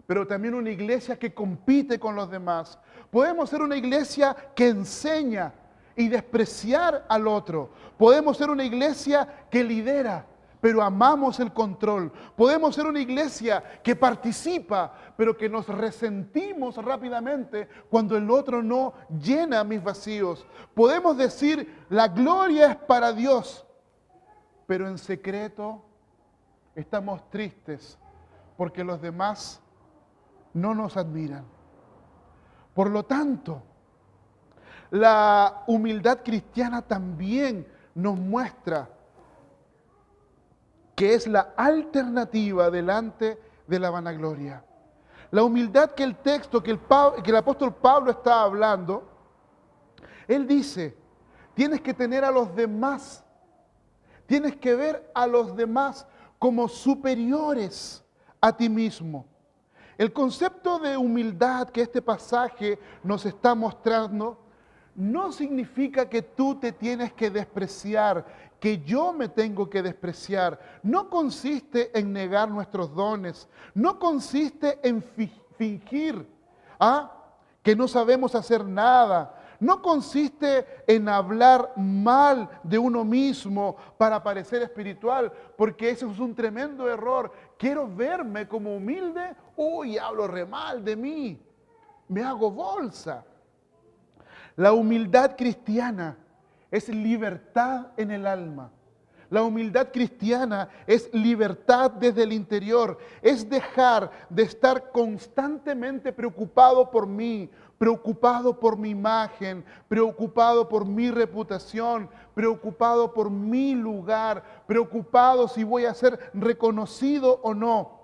pero también una iglesia que compite con los demás. Podemos ser una iglesia que enseña y despreciar al otro. Podemos ser una iglesia que lidera, pero amamos el control. Podemos ser una iglesia que participa, pero que nos resentimos rápidamente cuando el otro no llena mis vacíos. Podemos decir, la gloria es para Dios, pero en secreto estamos tristes porque los demás no nos admiran. Por lo tanto, la humildad cristiana también nos muestra que es la alternativa delante de la vanagloria. La humildad que el texto, que el apóstol Pablo está hablando, él dice, tienes que tener a los demás, tienes que ver a los demás como superiores a ti mismo. El concepto de humildad que este pasaje nos está mostrando no significa que tú te tienes que despreciar, que yo me tengo que despreciar. No consiste en negar nuestros dones, no consiste en fingir que no sabemos hacer nada. no consiste en hablar mal de uno mismo para parecer espiritual, porque eso es un tremendo error. Quiero verme como humilde, uy, hablo re mal de mí, me hago bolsa. La humildad cristiana es libertad en el alma. La humildad cristiana es libertad desde el interior, es dejar de estar constantemente preocupado por mí, preocupado por mi imagen, preocupado por mi reputación, preocupado por mi lugar, preocupado si voy a ser reconocido o no,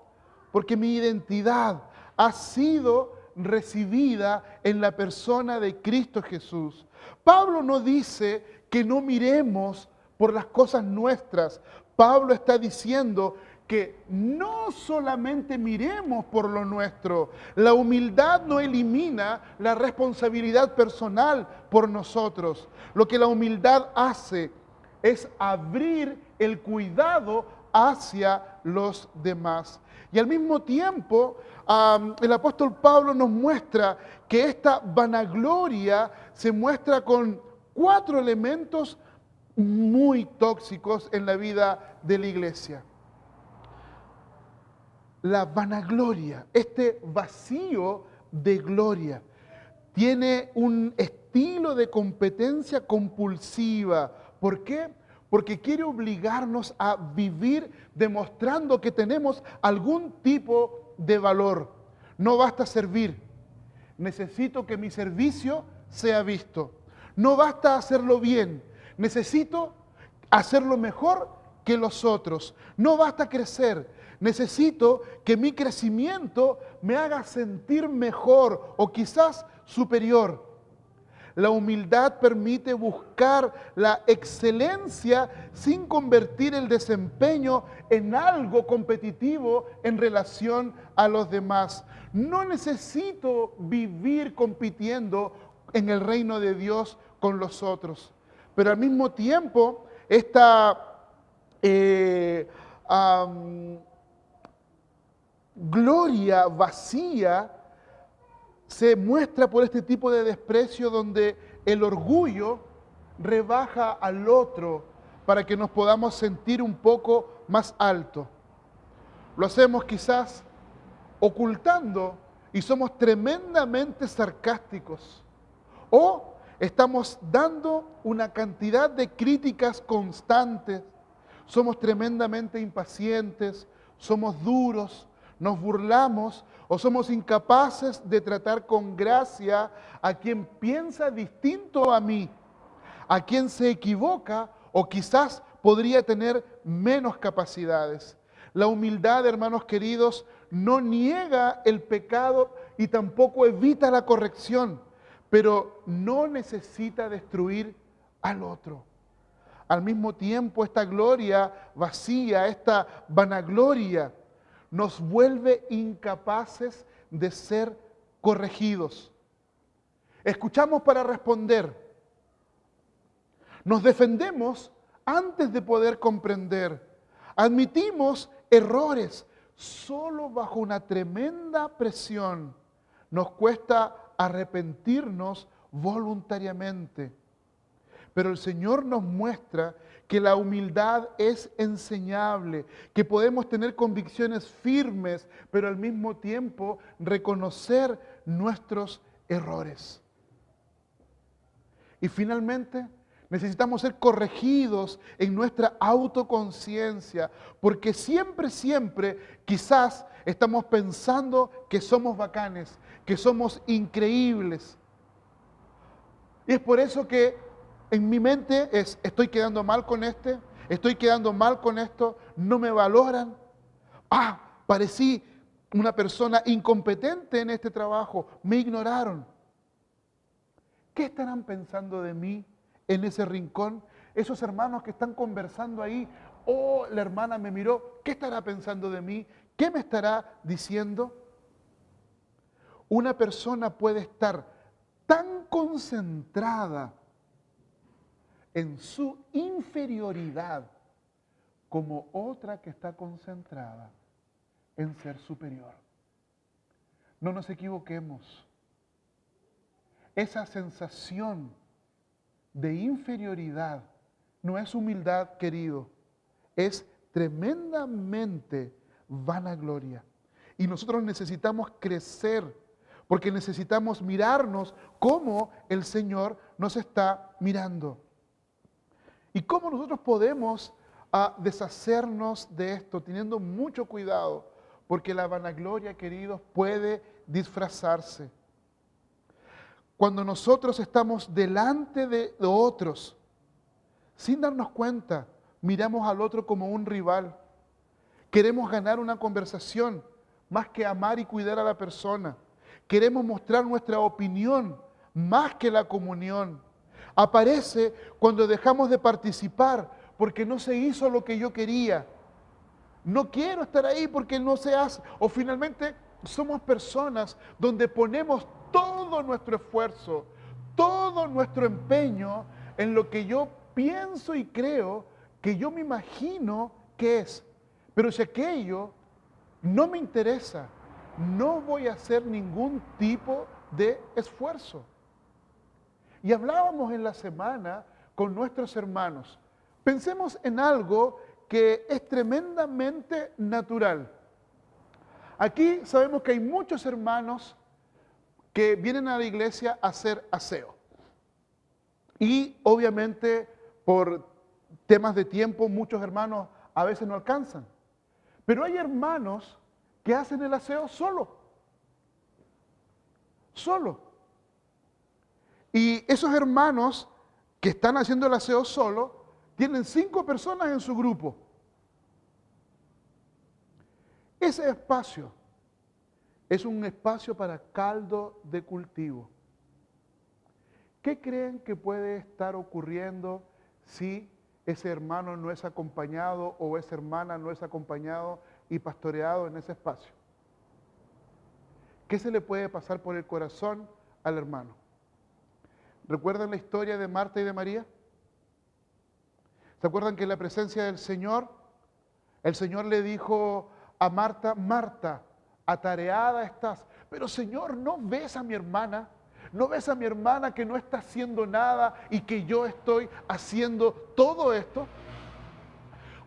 porque mi identidad ha sido recibida en la persona de Cristo Jesús. Pablo no dice que no miremos por las cosas nuestras. Pablo está diciendo que no solamente miremos por lo nuestro. La humildad no elimina la responsabilidad personal por nosotros. Lo que la humildad hace es abrir el cuidado hacia los demás. Y al mismo tiempo, el apóstol Pablo nos muestra que esta vanagloria se muestra con 4 elementos muy tóxicos en la vida de la iglesia. La vanagloria, este vacío de gloria, tiene un estilo de competencia compulsiva. ¿Por qué? Porque quiere obligarnos a vivir demostrando que tenemos algún tipo de valor. No basta servir, necesito que mi servicio sea visto. No basta hacerlo bien, necesito hacerlo mejor que los otros. No basta crecer, necesito que mi crecimiento me haga sentir mejor o quizás superior. La humildad permite buscar la excelencia sin convertir el desempeño en algo competitivo en relación a los demás. No necesito vivir compitiendo en el reino de Dios con los otros. Pero al mismo tiempo, esta gloria vacía se muestra por este tipo de desprecio donde el orgullo rebaja al otro para que nos podamos sentir un poco más alto. Lo hacemos quizás ocultando y somos tremendamente sarcásticos. O estamos dando una cantidad de críticas constantes. Somos tremendamente impacientes, somos duros, nos burlamos o somos incapaces de tratar con gracia a quien piensa distinto a mí, a quien se equivoca o quizás podría tener menos capacidades. La humildad, hermanos queridos, no niega el pecado y tampoco evita la corrección, pero no necesita destruir al otro. Al mismo tiempo, esta gloria vacía, esta vanagloria, nos vuelve incapaces de ser corregidos. Escuchamos para responder. Nos defendemos antes de poder comprender. Admitimos errores solo bajo una tremenda presión. Nos cuesta arrepentirnos voluntariamente. Pero el Señor nos muestra que la humildad es enseñable, que podemos tener convicciones firmes, pero al mismo tiempo reconocer nuestros errores. Y finalmente, necesitamos ser corregidos en nuestra autoconciencia, porque siempre, quizás estamos pensando que somos bacanes, que somos increíbles. Y es por eso que en mi mente estoy quedando mal con estoy quedando mal con esto, no me valoran. Parecí una persona incompetente en este trabajo, me ignoraron. ¿Qué estarán pensando de mí en ese rincón? Esos hermanos que están conversando ahí, la hermana me miró, ¿qué estará pensando de mí? ¿Qué me estará diciendo? Una persona puede estar tan concentrada en su inferioridad como otra que está concentrada en ser superior. No nos equivoquemos. esa sensación de inferioridad no es humildad, querido, es tremendamente vanagloria. Y nosotros necesitamos crecer, porque necesitamos mirarnos como el Señor nos está mirando. ¿Y cómo nosotros podemos deshacernos de esto? Teniendo mucho cuidado, porque la vanagloria, queridos, puede disfrazarse. Cuando nosotros estamos delante de otros, sin darnos cuenta, miramos al otro como un rival. Queremos ganar una conversación más que amar y cuidar a la persona. Queremos mostrar nuestra opinión más que la comunión. Aparece cuando dejamos de participar porque no se hizo lo que yo quería. No quiero estar ahí porque no se hace. O finalmente somos personas donde ponemos todo nuestro esfuerzo, todo nuestro empeño en lo que yo pienso y creo que yo me imagino que es. Pero si aquello no me interesa, no voy a hacer ningún tipo de esfuerzo. Y hablábamos en la semana con nuestros hermanos. Pensemos en algo que es tremendamente natural. Aquí sabemos que hay muchos hermanos que vienen a la iglesia a hacer aseo. Y obviamente por temas de tiempo muchos hermanos a veces no alcanzan. Pero hay hermanos que hacen el aseo solo. Solo. Y esos hermanos que están haciendo el aseo solo, tienen 5 personas en su grupo. Ese espacio es un espacio para caldo de cultivo. ¿Qué creen que puede estar ocurriendo si ese hermano no es acompañado o esa hermana no es acompañado y pastoreado en ese espacio? ¿Qué se le puede pasar por el corazón al hermano? ¿Recuerdan la historia de Marta y de María? ¿Se acuerdan que en la presencia del Señor, el Señor le dijo a Marta, Marta, atareada estás, pero Señor, ¿no ves a mi hermana? ¿No ves a mi hermana que no está haciendo nada y que yo estoy haciendo todo esto?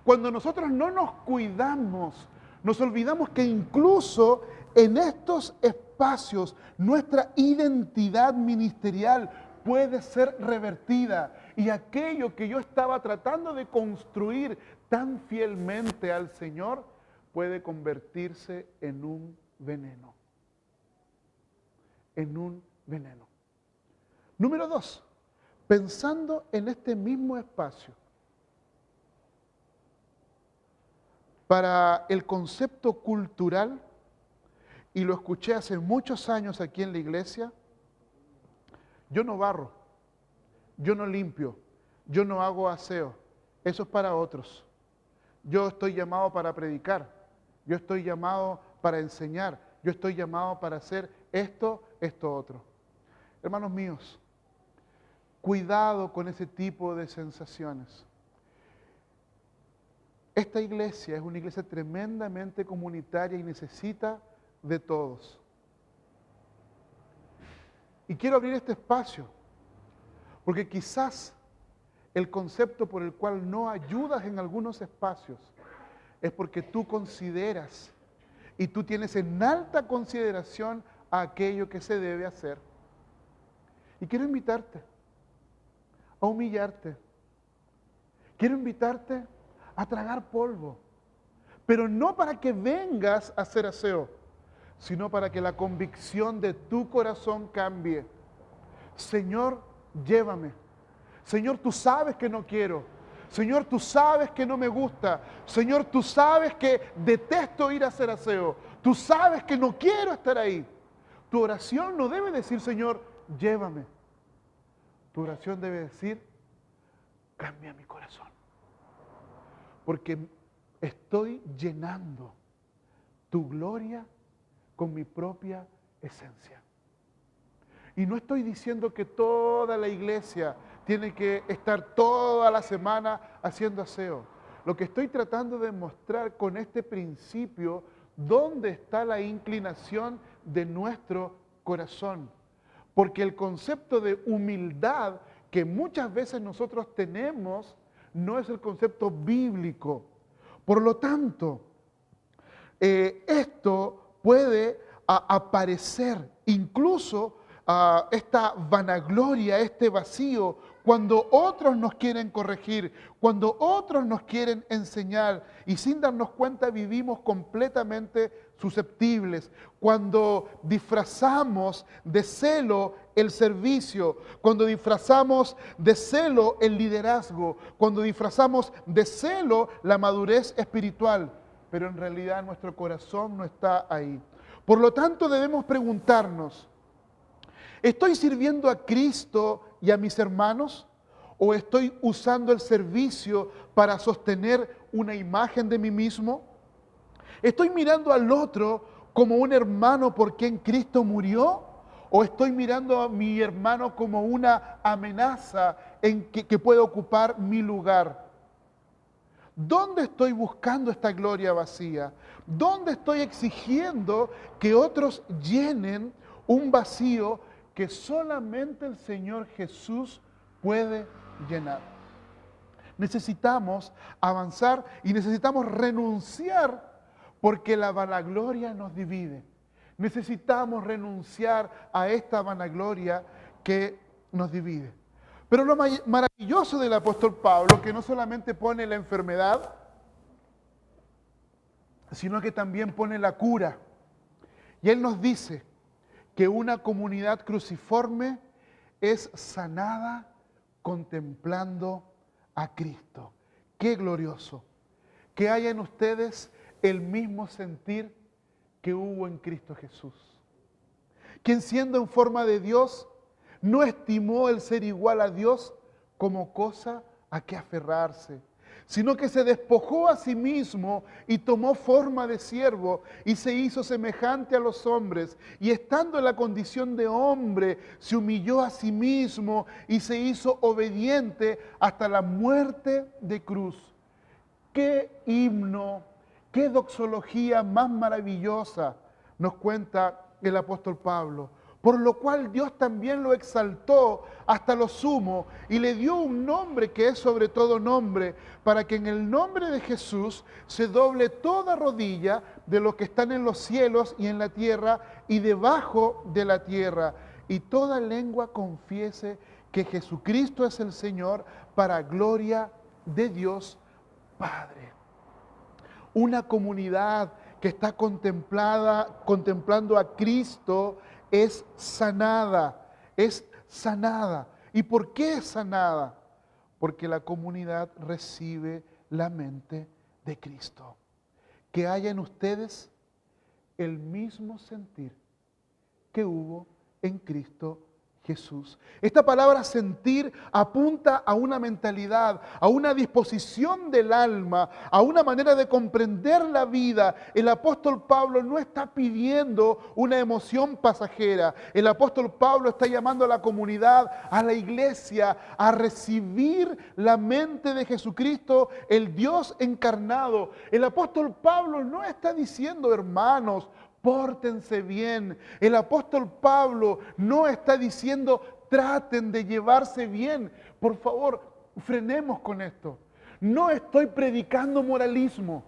Cuando nosotros no nos cuidamos, nos olvidamos que incluso en estos espacios nuestra identidad ministerial puede ser revertida y aquello que yo estaba tratando de construir tan fielmente al Señor puede convertirse en un veneno. En un veneno. Número 2, pensando en este mismo espacio, para el concepto cultural, y lo escuché hace muchos años aquí en la iglesia, yo no barro, yo no limpio, yo no hago aseo, eso es para otros. Yo estoy llamado para predicar, yo estoy llamado para enseñar, yo estoy llamado para hacer esto, esto otro. Hermanos míos, cuidado con ese tipo de sensaciones. Esta iglesia es una iglesia tremendamente comunitaria y necesita de todos. Y quiero abrir este espacio, porque quizás el concepto por el cual no ayudas en algunos espacios es porque tú consideras y tú tienes en alta consideración a aquello que se debe hacer. Y quiero invitarte a humillarte. Quiero invitarte a tragar polvo, pero no para que vengas a hacer aseo, sino para que la convicción de tu corazón cambie. Señor, llévame. Señor, tú sabes que no quiero. Señor, tú sabes que no me gusta. Señor, tú sabes que detesto ir a hacer aseo. Tú sabes que no quiero estar ahí. Tu oración no debe decir, Señor, llévame. Tu oración debe decir, cambia mi corazón. Porque estoy llenando tu gloria con mi propia esencia. Y no estoy diciendo que toda la iglesia tiene que estar toda la semana haciendo aseo. Lo que estoy tratando de mostrar con este principio, dónde está la inclinación de nuestro corazón. Porque el concepto de humildad que muchas veces nosotros tenemos no es el concepto bíblico. Por lo tanto, esto puede aparecer, incluso esta vanagloria, este vacío, cuando otros nos quieren corregir, cuando otros nos quieren enseñar y sin darnos cuenta vivimos completamente susceptibles, cuando disfrazamos de celo el servicio, cuando disfrazamos de celo el liderazgo, cuando disfrazamos de celo la madurez espiritual, pero en realidad nuestro corazón no está ahí. Por lo tanto debemos preguntarnos, ¿estoy sirviendo a Cristo y a mis hermanos? ¿O estoy usando el servicio para sostener una imagen de mí mismo? ¿Estoy mirando al otro como un hermano por quien Cristo murió? ¿O estoy mirando a mi hermano como una amenaza que puede ocupar mi lugar? ¿Dónde estoy buscando esta gloria vacía? ¿Dónde estoy exigiendo que otros llenen un vacío que solamente el Señor Jesús puede llenar? Necesitamos avanzar y necesitamos renunciar porque la vanagloria nos divide. Necesitamos renunciar a esta vanagloria que nos divide. Pero lo maravilloso del apóstol Pablo, que no solamente pone la enfermedad, sino que también pone la cura. Y él nos dice que una comunidad cruciforme es sanada contemplando a Cristo. ¡Qué glorioso! Que haya en ustedes el mismo sentir que hubo en Cristo Jesús, quien siendo en forma de Dios, no estimó el ser igual a Dios como cosa a que aferrarse, sino que se despojó a sí mismo y tomó forma de siervo y se hizo semejante a los hombres, y estando en la condición de hombre, se humilló a sí mismo y se hizo obediente hasta la muerte de cruz. ¡Qué himno! ¡Qué doxología más maravillosa! Nos cuenta el apóstol Pablo. Por lo cual Dios también lo exaltó hasta lo sumo y le dio un nombre que es sobre todo nombre, para que en el nombre de Jesús se doble toda rodilla de los que están en los cielos y en la tierra y debajo de la tierra, y toda lengua confiese que Jesucristo es el Señor, para gloria de Dios Padre. Una comunidad que está contemplando a Cristo es sanada, es sanada. ¿Y por qué es sanada? Porque la comunidad recibe la mente de Cristo. Que haya en ustedes el mismo sentir que hubo en Cristo Jesús. Esta palabra sentir apunta a una mentalidad, a una disposición del alma, a una manera de comprender la vida. El apóstol Pablo no está pidiendo una emoción pasajera. El apóstol Pablo está llamando a la comunidad, a la iglesia, a recibir la mente de Jesucristo, el Dios encarnado. El apóstol Pablo no está diciendo, hermanos, pórtense bien. El apóstol Pablo no está diciendo, traten de llevarse bien. Por favor, frenemos con esto. No estoy predicando moralismo.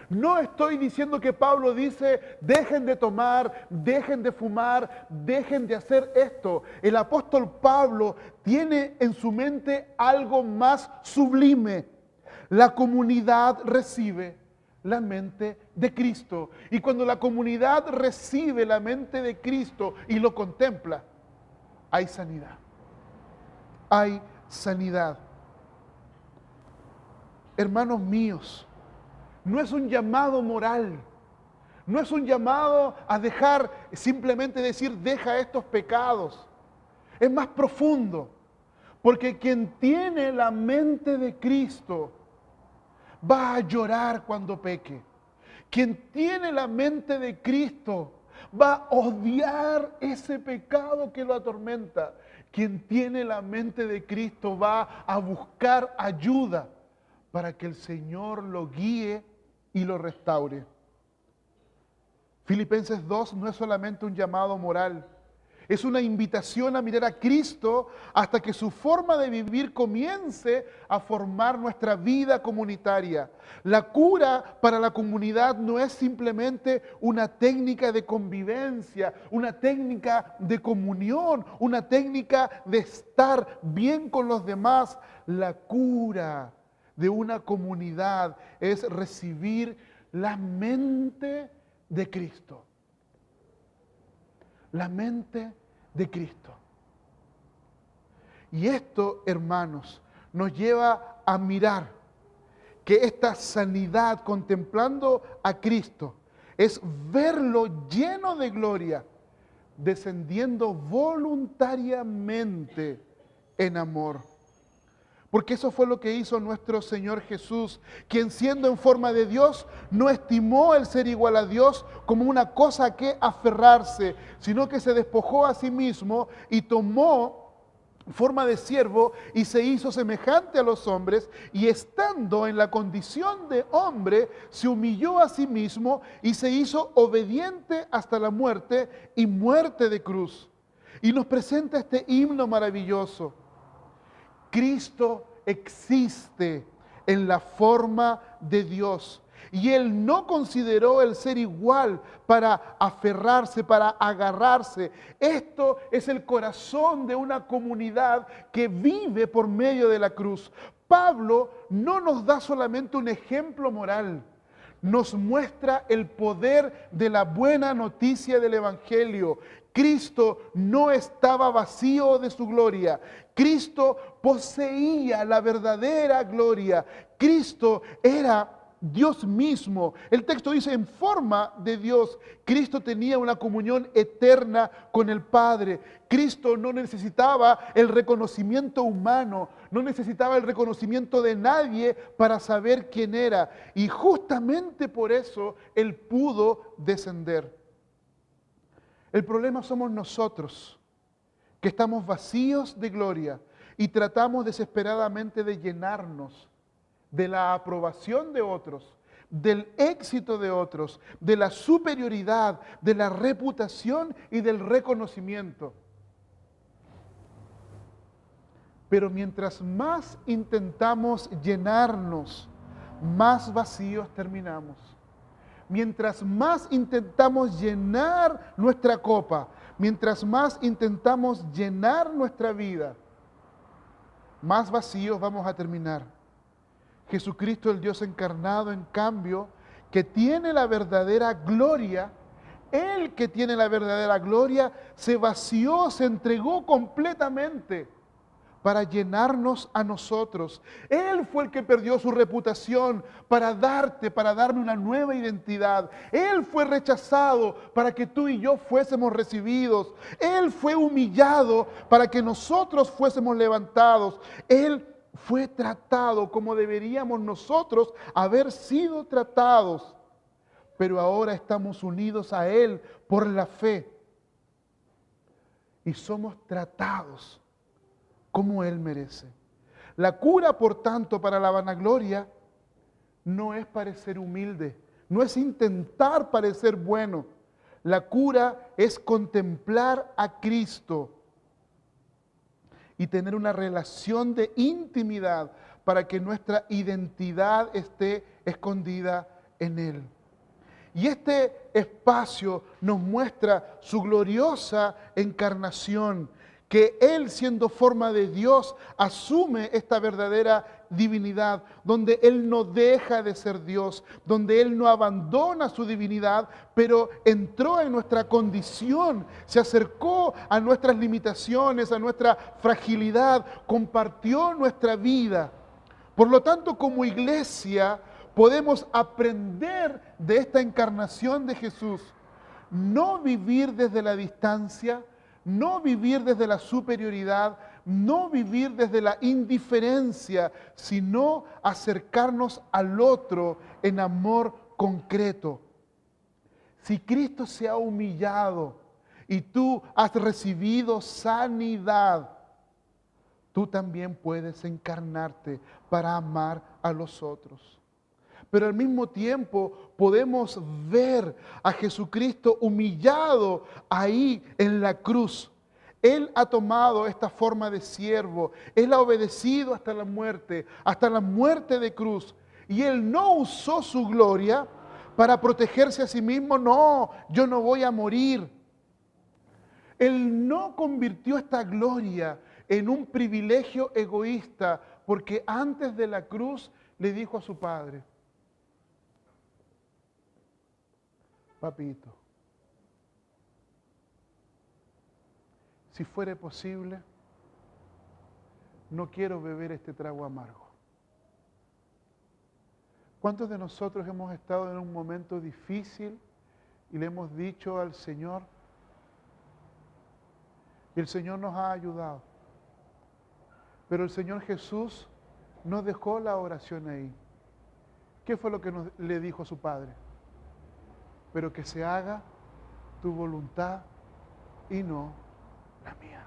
No estoy diciendo que Pablo dice, dejen de tomar, dejen de fumar, dejen de hacer esto. El apóstol Pablo tiene en su mente algo más sublime. La comunidad recibe la mente de Cristo. Y cuando la comunidad recibe la mente de Cristo y lo contempla, hay sanidad. Hay sanidad. Hermanos míos, no es un llamado moral. No es un llamado a dejar, simplemente decir, deja estos pecados. Es más profundo. Porque quien tiene la mente de Cristo va a llorar cuando peque. Quien tiene la mente de Cristo va a odiar ese pecado que lo atormenta. Quien tiene la mente de Cristo va a buscar ayuda para que el Señor lo guíe y lo restaure. Filipenses 2 no es solamente un llamado moral, Es una invitación a mirar a Cristo hasta que su forma de vivir comience a formar nuestra vida comunitaria. La cura para la comunidad no es simplemente una técnica de convivencia, una técnica de comunión, una técnica de estar bien con los demás. La cura de una comunidad es recibir la mente de Cristo. La mente de Cristo. Y esto, hermanos, nos lleva a mirar que esta sanidad, contemplando a Cristo, es verlo lleno de gloria, descendiendo voluntariamente en amor. Porque eso fue lo que hizo nuestro Señor Jesús, quien siendo en forma de Dios, no estimó el ser igual a Dios como una cosa a que aferrarse, sino que se despojó a sí mismo y tomó forma de siervo y se hizo semejante a los hombres, y estando en la condición de hombre, se humilló a sí mismo y se hizo obediente hasta la muerte y muerte de cruz. Y nos presenta este himno maravilloso. Cristo existe en la forma de Dios y Él no consideró el ser igual para aferrarse, para agarrarse. Esto es el corazón de una comunidad que vive por medio de la cruz. Pablo no nos da solamente un ejemplo moral, nos muestra el poder de la buena noticia del Evangelio. Cristo no estaba vacío de su gloria. Cristo poseía la verdadera gloria. Cristo era Dios mismo. El texto dice en forma de Dios. Cristo tenía una comunión eterna con el Padre. Cristo no necesitaba el reconocimiento humano, no necesitaba el reconocimiento de nadie para saber quién era. Y justamente por eso Él pudo descender. El problema somos nosotros, que estamos vacíos de gloria y tratamos desesperadamente de llenarnos de la aprobación de otros, del éxito de otros, de la superioridad, de la reputación y del reconocimiento. Pero mientras más intentamos llenarnos, más vacíos terminamos. Mientras más intentamos llenar nuestra copa, mientras más intentamos llenar nuestra vida, más vacíos vamos a terminar. Jesucristo, el Dios encarnado, en cambio, que tiene la verdadera gloria, Él que tiene la verdadera gloria, se vació, se entregó completamente para llenarnos a nosotros. Él fue el que perdió su reputación para darme una nueva identidad. Él fue rechazado para que tú y yo fuésemos recibidos. Él fue humillado para que nosotros fuésemos levantados. Él fue tratado como deberíamos nosotros haber sido tratados. Pero ahora estamos unidos a Él por la fe. Y somos tratados como Él merece. La cura, por tanto, para la vanagloria no es parecer humilde, no es intentar parecer bueno. La cura es contemplar a Cristo y tener una relación de intimidad para que nuestra identidad esté escondida en Él. Y este espacio nos muestra su gloriosa encarnación, que Él, siendo forma de Dios, asume esta verdadera divinidad, donde Él no deja de ser Dios, donde Él no abandona su divinidad, pero entró en nuestra condición, se acercó a nuestras limitaciones, a nuestra fragilidad, compartió nuestra vida. Por lo tanto, como iglesia, podemos aprender de esta encarnación de Jesús, no vivir desde la distancia, no vivir desde la superioridad, no vivir desde la indiferencia, sino acercarnos al otro en amor concreto. Si Cristo se ha humillado y tú has recibido sanidad, tú también puedes encarnarte para amar a los otros. Pero al mismo tiempo podemos ver a Jesucristo humillado ahí en la cruz. Él ha tomado esta forma de siervo, Él ha obedecido hasta la muerte de cruz. Y Él no usó su gloria para protegerse a sí mismo. No, yo no voy a morir. Él no convirtió esta gloria en un privilegio egoísta, porque antes de la cruz le dijo a su Padre: papito, si fuere posible, no quiero beber este trago amargo. ¿Cuántos de nosotros hemos estado en un momento difícil y le hemos dicho al Señor, y el Señor nos ha ayudado? Pero el Señor Jesús no dejó la oración ahí. ¿Qué fue lo que le dijo a su Padre? Pero que se haga tu voluntad y no la mía.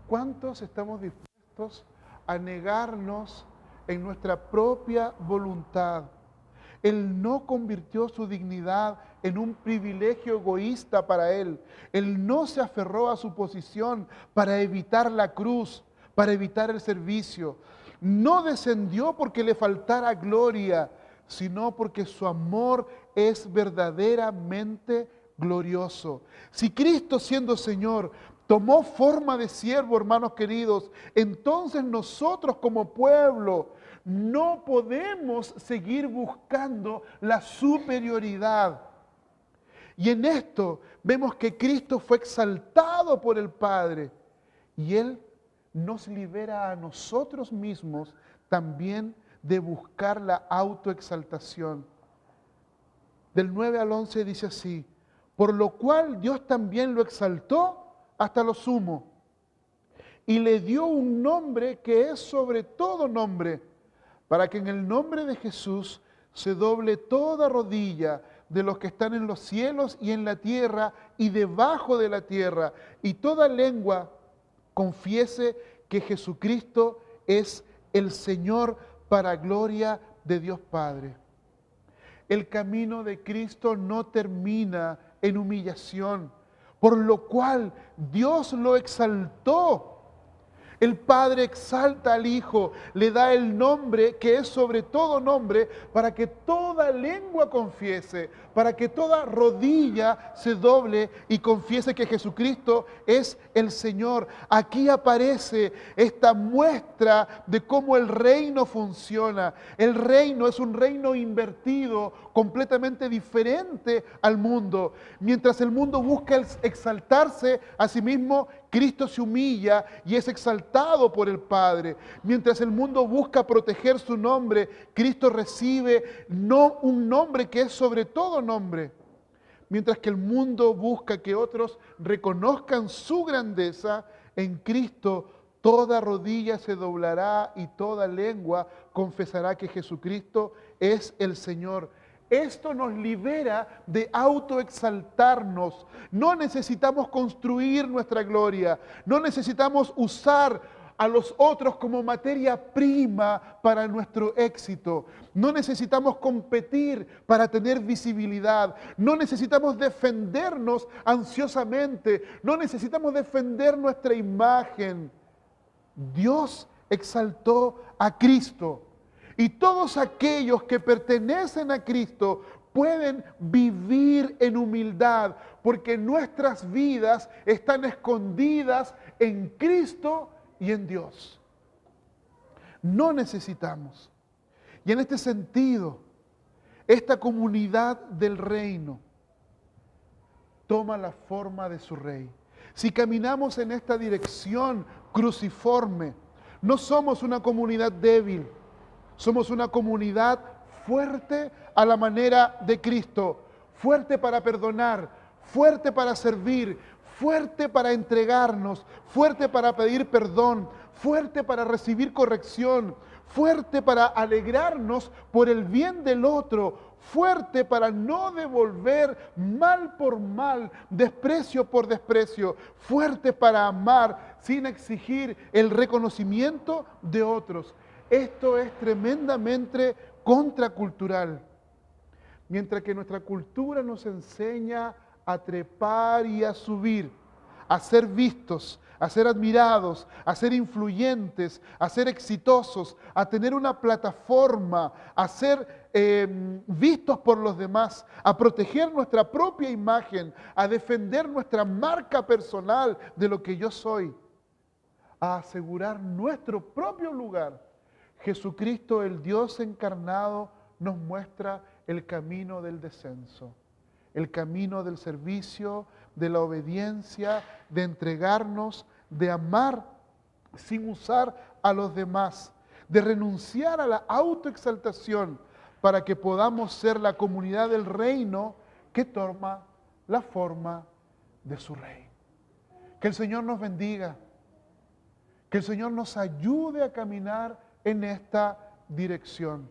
¿Cuántos estamos dispuestos a negarnos en nuestra propia voluntad? Él no convirtió su dignidad en un privilegio egoísta para Él. Él no se aferró a su posición para evitar la cruz, para evitar el servicio. No descendió porque le faltara gloria, sino porque su amor es verdaderamente glorioso. Si Cristo, siendo Señor, tomó forma de siervo, hermanos queridos, entonces nosotros como pueblo no podemos seguir buscando la superioridad. Y en esto vemos que Cristo fue exaltado por el Padre y Él nos libera a nosotros mismos también de buscar la autoexaltación. Del 9 al 11 dice así: por lo cual Dios también lo exaltó hasta lo sumo y le dio un nombre que es sobre todo nombre, para que en el nombre de Jesús se doble toda rodilla de los que están en los cielos y en la tierra y debajo de la tierra, y toda lengua confiese que Jesucristo es el Señor, para gloria de Dios Padre. El camino de Cristo no termina en humillación, por lo cual Dios lo exaltó. El Padre exalta al Hijo, le da el nombre que es sobre todo nombre, para que toda lengua confiese, para que toda rodilla se doble y confiese que Jesucristo es el Señor. Aquí aparece esta muestra de cómo el reino funciona. El reino es un reino invertido, completamente diferente al mundo. Mientras el mundo busca exaltarse a sí mismo, Cristo se humilla y es exaltado por el Padre. Mientras el mundo busca proteger su nombre, Cristo recibe un nombre que es sobre todo nombre. Mientras que el mundo busca que otros reconozcan su grandeza, en Cristo toda rodilla se doblará y toda lengua confesará que Jesucristo es el Señor. Esto nos libera de autoexaltarnos. No necesitamos construir nuestra gloria. No necesitamos usar a los otros como materia prima para nuestro éxito. No necesitamos competir para tener visibilidad. No necesitamos defendernos ansiosamente. No necesitamos defender nuestra imagen. Dios exaltó a Cristo. Y todos aquellos que pertenecen a Cristo pueden vivir en humildad, porque nuestras vidas están escondidas en Cristo y en Dios. No necesitamos. Y en este sentido, esta comunidad del reino toma la forma de su Rey. Si caminamos en esta dirección cruciforme, no somos una comunidad débil. Somos una comunidad fuerte a la manera de Cristo, fuerte para perdonar, fuerte para servir, fuerte para entregarnos, fuerte para pedir perdón, fuerte para recibir corrección, fuerte para alegrarnos por el bien del otro, fuerte para no devolver mal por mal, desprecio por desprecio, fuerte para amar sin exigir el reconocimiento de otros. Esto es tremendamente contracultural. Mientras que nuestra cultura nos enseña a trepar y a subir, a ser vistos, a ser admirados, a ser influyentes, a ser exitosos, a tener una plataforma, a ser vistos por los demás, a proteger nuestra propia imagen, a defender nuestra marca personal de lo que yo soy, a asegurar nuestro propio lugar. Jesucristo, el Dios encarnado, nos muestra el camino del descenso, el camino del servicio, de la obediencia, de entregarnos, de amar sin usar a los demás, de renunciar a la autoexaltación para que podamos ser la comunidad del reino que toma la forma de su rey. Que el Señor nos bendiga, que el Señor nos ayude a caminar en esta dirección.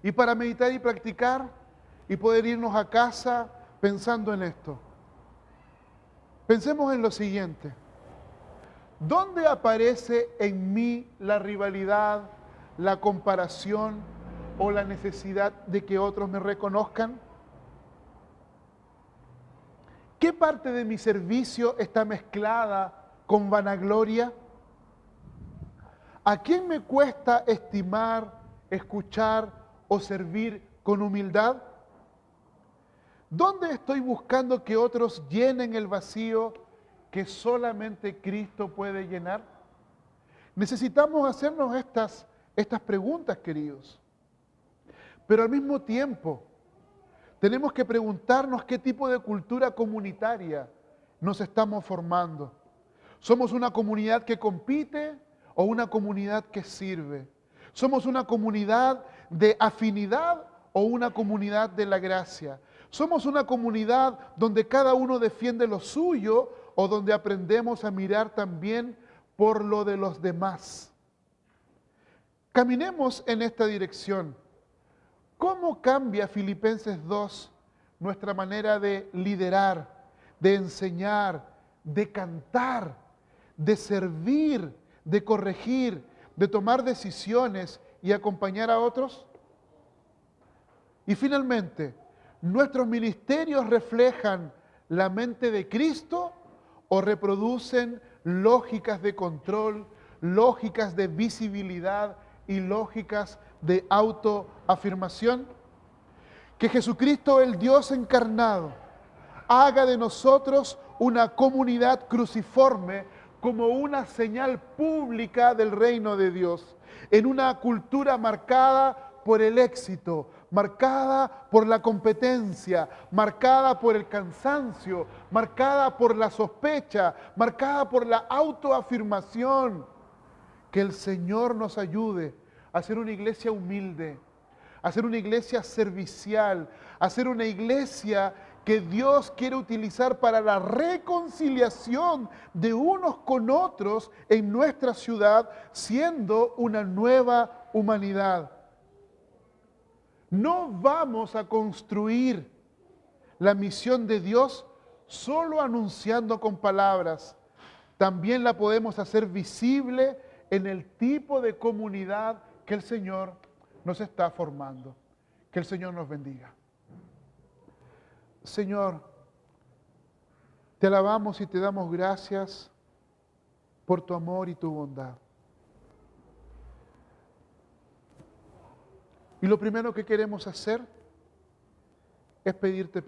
Y para meditar y practicar y poder irnos a casa pensando en esto. Pensemos en lo siguiente. ¿Dónde aparece en mí la rivalidad, la comparación o la necesidad de que otros me reconozcan? ¿Qué parte de mi servicio está mezclada con vanagloria? ¿A quién me cuesta estimar, escuchar o servir con humildad? ¿Dónde estoy buscando que otros llenen el vacío que solamente Cristo puede llenar? Necesitamos hacernos estas preguntas, queridos. Pero al mismo tiempo, tenemos que preguntarnos qué tipo de cultura comunitaria nos estamos formando. ¿Somos una comunidad que compite o una comunidad que sirve? ¿Somos una comunidad de afinidad o una comunidad de la gracia? ¿Somos una comunidad donde cada uno defiende lo suyo o donde aprendemos a mirar también por lo de los demás? Caminemos en esta dirección. ¿Cómo cambia Filipenses 2 nuestra manera de liderar, de enseñar, de cantar, de servir, de corregir, de tomar decisiones y acompañar a otros? Y finalmente, ¿nuestros ministerios reflejan la mente de Cristo o reproducen lógicas de control, lógicas de visibilidad y lógicas de autoafirmación? Que Jesucristo, el Dios encarnado, haga de nosotros una comunidad cruciforme como una señal pública del reino de Dios, en una cultura marcada por el éxito, marcada por la competencia, marcada por el cansancio, marcada por la sospecha, marcada por la autoafirmación. Que el Señor nos ayude a ser una iglesia humilde, a ser una iglesia servicial, a ser una iglesia que Dios quiere utilizar para la reconciliación de unos con otros en nuestra ciudad, siendo una nueva humanidad. No vamos a construir la misión de Dios solo anunciando con palabras. También la podemos hacer visible en el tipo de comunidad que el Señor nos está formando. Que el Señor nos bendiga. Señor, te alabamos y te damos gracias por tu amor y tu bondad. Y lo primero que queremos hacer es pedirte